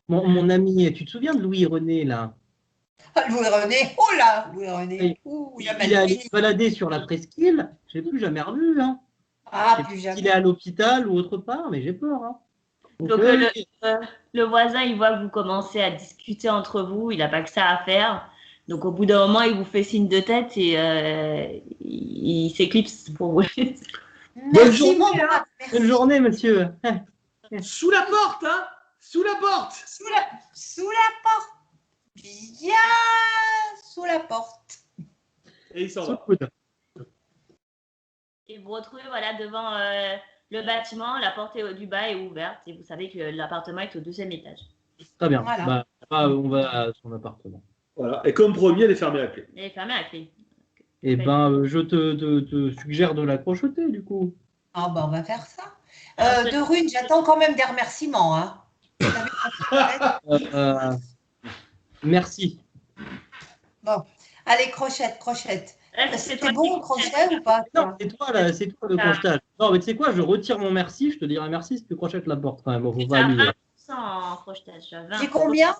mon ami. Tu te souviens de Louis René là? Ah, Louis-René, oh là, Louis-René, ouh, il a Il est mal allé fini. se balader sur la presqu'île. Je l'ai plus jamais revu, hein. Ah, Je sais plus pas s'il est jamais. à l'hôpital ou autre part, mais j'ai peur, hein. Donc, Donc, le voisin, il voit que vous commencez à discuter entre vous. Il n'a pas que ça à faire. Donc, au bout d'un moment, il vous fait signe de tête et il s'éclipse pour vous. Merci, journée, mon hein. brave, bonne merci. journée, monsieur. Sous la porte, hein. Sous la porte. Sous la porte. Bien sous la porte. Et il s'en Sous le va. coude. Et vous retrouvez voilà, devant le bâtiment. La porte du bas est ouverte et vous savez que l'appartement est au 2e étage. Très bien. Voilà. Bah, on va à son appartement. Voilà. Et comme promis, elle est fermée à clé. Elle est fermée à clé. Eh ben, je te suggère de la crocheter, du coup. Ah, bah, on va faire ça. Alors, De Rune, j'attends quand même des remerciements. Hein. Vous savez comment c'est. Merci. Bon, allez, crochette, crochette. c'est toi C'était bon qui le crochet ou pas? Non, Toi c'est toi le crochetage. Non, mais tu sais quoi, je retire mon merci, je te dirai merci si tu crochettes la porte quand même. Bon, faut Tu pas as abuser. 20% en crochetage. Tu as 20. J'ai combien?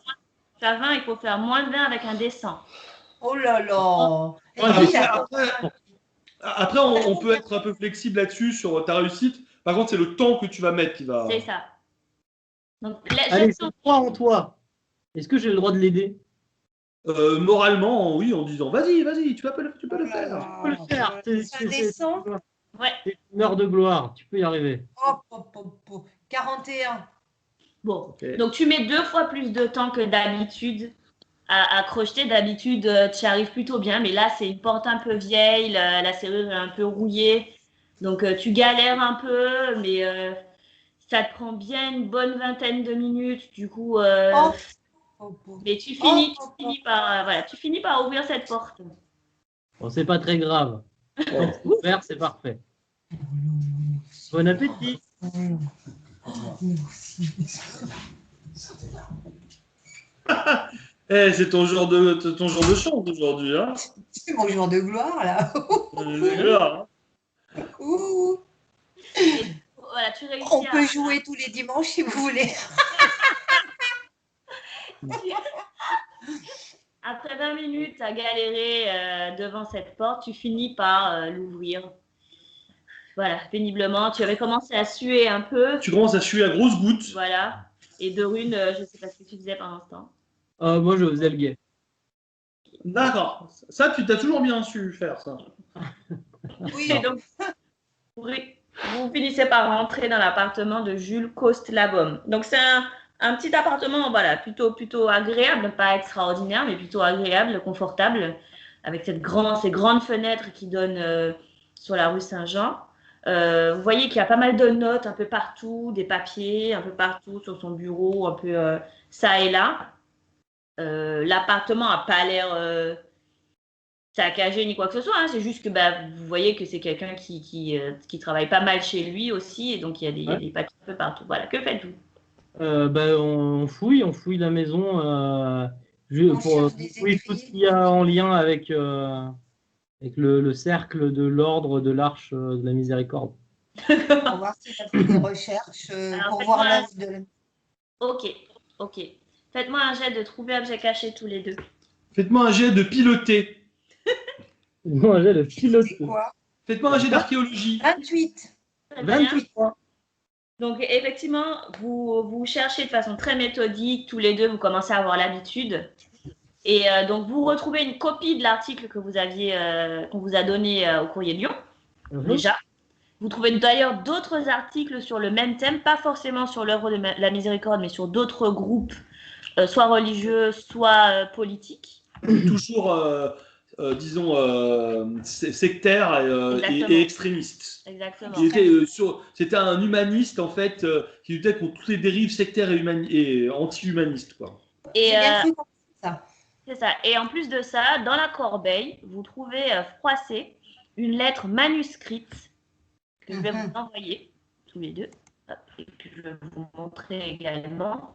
Tu as 20, il faut faire moins de 20 avec un dessin. Oh là là. Et Ouais, puis, j'ai- Après, on peut être un peu flexible là-dessus sur ta réussite. Par contre, c'est le temps que tu vas mettre qui va. C'est ça. Donc, Allez, jette c'est ton- toi en toi. Est-ce que j'ai le droit de l'aider? Moralement, oui, en disant vas-y, tu peux le Oh là faire. là. Tu peux le faire. C'est indécent. Ouais. C'est une heure de gloire. Tu peux y arriver. Hop, hop, hop, hop. 41. Bon. Ok. Donc, tu mets 2 fois plus de temps que d'habitude à crocheter. D'habitude, tu y arrives plutôt bien. Mais là, c'est une porte un peu vieille. La serrure est un peu rouillée. Donc, tu galères un peu. Mais ça te prend bien une bonne vingtaine de minutes. Du coup, Hop, hop, hop. mais tu finis, Hop, hop, tu finis par, voilà, tu finis par ouvrir cette porte. Bon, c'est pas très grave. Tant que c'est ouvert, c'est parfait. Bon appétit. C'est ton jour de chance aujourd'hui, hein. C'est mon jour de gloire là. C'est clair, hein. Ouh. Voilà, tu réussis On peut jouer tous les dimanches si vous voulez. Après 20 minutes à galérer devant cette porte, tu finis par l'ouvrir. Voilà, péniblement. Tu avais commencé à suer un peu. Tu commences à suer à grosses gouttes. Voilà. Et de Rune, je ne sais pas ce que tu faisais pendant ce temps. Moi, je faisais le guet. D'accord. Ça, tu t'as toujours bien su faire ça. Oui. Et donc, vous finissez par rentrer dans l'appartement de Jules Coste-Labaume. Donc, c'est un petit appartement, voilà, plutôt agréable, pas extraordinaire, mais plutôt agréable, confortable, avec ces grandes fenêtres qui donnent sur la rue Saint-Jean. Vous voyez qu'il y a pas mal de notes un peu partout, des papiers un peu partout sur son bureau, un peu ça et là. L'appartement n'a pas l'air saccagé ni quoi que ce soit, hein. C'est juste que vous voyez que c'est quelqu'un qui travaille pas mal chez lui aussi, et donc il y a des papiers un peu partout. Voilà, que faites-vous? On fouille la maison pour fouiller tout ce qu'il y a en lien avec le cercle de l'ordre de l'Arche de la Miséricorde. Pour voir si tu as fait des recherches, pour voir l'œuvre de la... Ok. Faites-moi un jet de trouver objet caché tous les deux. Faites-moi un jet de piloter. Moi, j'ai le pilote. C'est quoi? Faites-moi un jet d'archéologie. 28. Très bien. 28 points. Donc, effectivement, vous cherchez de façon très méthodique, tous les deux, vous commencez à avoir l'habitude. Et donc, vous retrouvez une copie de l'article qu'on vous a donné au Courrier de Lyon. déjà. Vous trouvez d'ailleurs d'autres articles sur le même thème, pas forcément sur l'œuvre de la Miséricorde, mais sur d'autres groupes, soit religieux, soit politiques. Toujours, disons, sectaire et extrémiste. Exactement. C'était un humaniste, en fait, qui luttait contre toutes les dérives sectaires et anti-humanistes, quoi. Et, J'ai bien cru ça. C'est ça. Et en plus de ça, dans la corbeille, vous trouvez froissée une lettre manuscrite que je vais vous envoyer, tous les deux, et que je vais vous montrer également,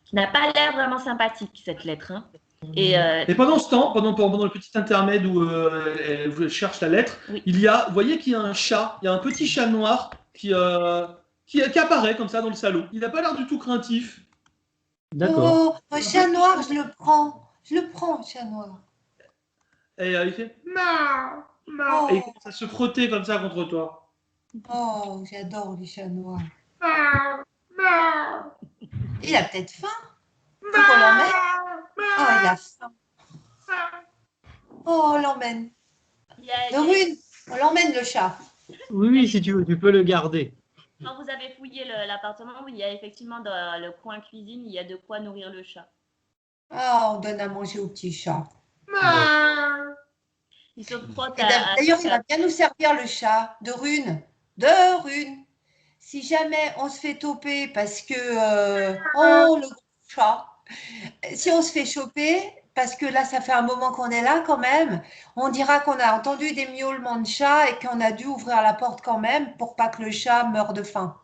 qui n'a pas l'air vraiment sympathique, cette lettre. Hein. Et pendant ce temps, pendant le petit intermède où elle cherche la lettre, oui. Vous voyez qu'il y a un chat, il y a un petit chat noir qui apparaît comme ça dans le salon. Il n'a pas l'air du tout craintif. D'accord. Oh, un chat noir, je le prends, le chat noir. Et il fait Miaou, miaou. Et il commence à se frotter comme ça contre toi. Oh, j'adore les chats noirs. Miaou, miaou. Il a peut-être faim. Faut qu'on l'emmène. Oh, il a faim. Oh, on l'emmène. Dorune, on l'emmène le chat. Oui, si tu veux, tu peux le garder. Quand vous avez fouillé l'appartement, il y a effectivement dans le coin cuisine, il y a de quoi nourrir le chat. Oh, on donne à manger au petit chat. Il se frotte D'ailleurs, il va bien nous servir le chat. Dorune. Si jamais on se fait toper parce que... oh, le gros chat. Si on se fait choper, parce que là, ça fait un moment qu'on est là quand même, on dira qu'on a entendu des miaulements de chat et qu'on a dû ouvrir la porte quand même pour pas que le chat meure de faim.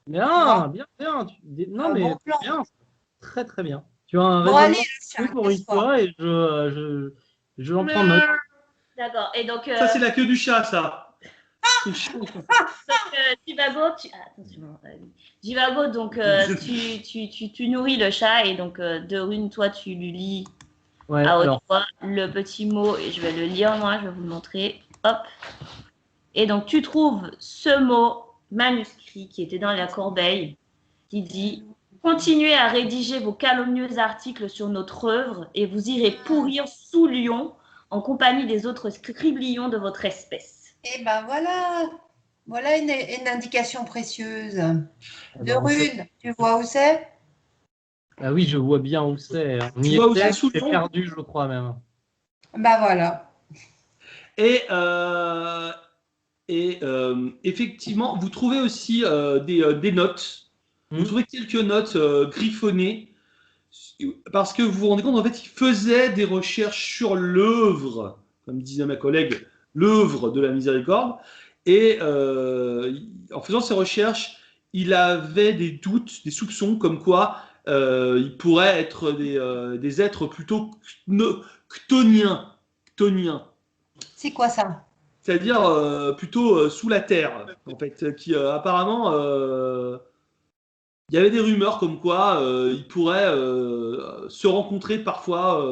Bien. Non, mais bon plan. bien. Très, très bien. Tu as un Bon, raisonnement allez, le chat, pour une fois et je en prends note. D'accord. Et donc, ça, c'est la queue du chat, ça. Donc, Jivago, donc tu nourris le chat et donc Dorune, toi tu lui lis à haute voix le petit mot et je vais le lire moi, je vais vous le montrer. Hop. Et donc tu trouves ce mot manuscrit qui était dans la corbeille qui dit « Continuez à rédiger vos calomnieux articles sur notre œuvre et vous irez pourrir sous Lyon en compagnie des autres scriblions de votre espèce. » Et ben voilà une indication précieuse. Dorune, tu vois où c'est? Ah oui, je vois bien où c'est. On y Tu vois où était, c'est sous le c'est perdu, je crois même. Ben voilà. Et effectivement, vous trouvez aussi des notes. Vous trouvez quelques notes griffonnées parce que vous vous rendez compte, en fait, il faisait des recherches sur l'œuvre, comme disait ma collègue, l'œuvre de la Miséricorde. Et en faisant ces recherches, il avait des doutes, des soupçons, comme quoi il pourrait être des êtres plutôt chtoniens. C'est quoi ça? C'est-à-dire plutôt sous la terre, en fait, qui apparemment, il y avait des rumeurs comme quoi ils pourraient se rencontrer parfois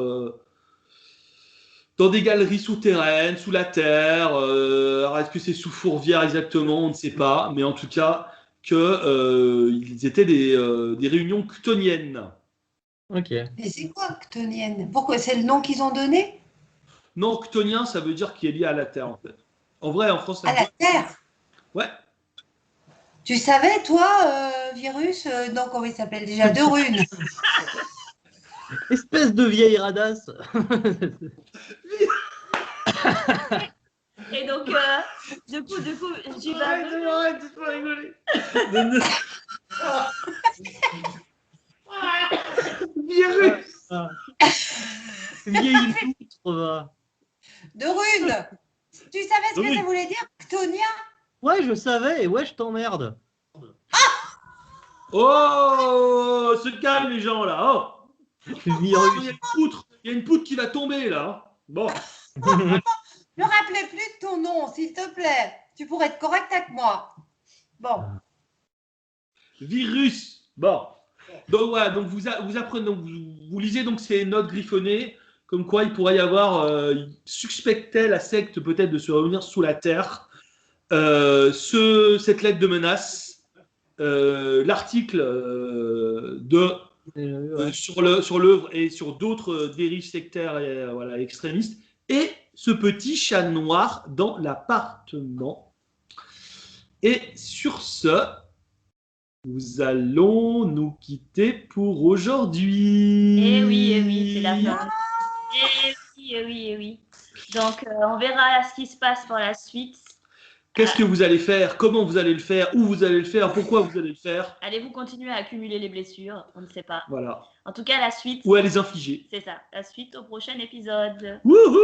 dans des galeries souterraines, sous la terre. Alors est-ce que c'est sous Fourvière exactement? On ne sait pas, mais en tout cas qu'ils étaient des réunions chtoniennes. Ok. Mais c'est quoi chtonienne? Pourquoi c'est le nom qu'ils ont donné? Non, chtonien, ça veut dire qu'il est lié à la terre, en fait. En vrai, en France, ça À la terre? Ouais. Tu savais, toi, Virus, non, comment il s'appelle déjà? Dorune. Espèce de vieille radasse. Et donc, du coup, Jivago. Arrête, c'est pas rigoler. Virus. Vieille loutre, va. Dorune, tu savais ce que ça voulait dire, chtonien? Ouais, je savais, et ouais, je t'emmerde. Oh, se calme les gens là. Oh. Virus. Il y a une poutre qui va tomber là. Bon. Ne rappelez plus de ton nom, s'il te plaît. Tu pourrais être correct avec moi. Bon. Virus. Bon. Donc voilà, donc vous apprenez, donc vous lisez donc ces notes griffonnées, comme quoi il pourrait y avoir, il suspectait la secte peut-être de se réunir sous la terre. Cette lettre de menace, l'article sur l'œuvre et sur d'autres dérives sectaires et voilà, extrémistes et ce petit chat noir dans l'appartement. Et sur ce, nous allons nous quitter pour aujourd'hui. Eh oui, c'est la fin. Eh oui. Donc, on verra ce qui se passe pour la suite. Qu'est-ce que vous allez faire? Comment vous allez le faire? Où vous allez le faire? Pourquoi vous allez le faire? Allez-vous continuer à accumuler les blessures? On ne sait pas. Voilà. En tout cas, la suite. Ou à les infliger. C'est ça. La suite au prochain épisode. Wouhou!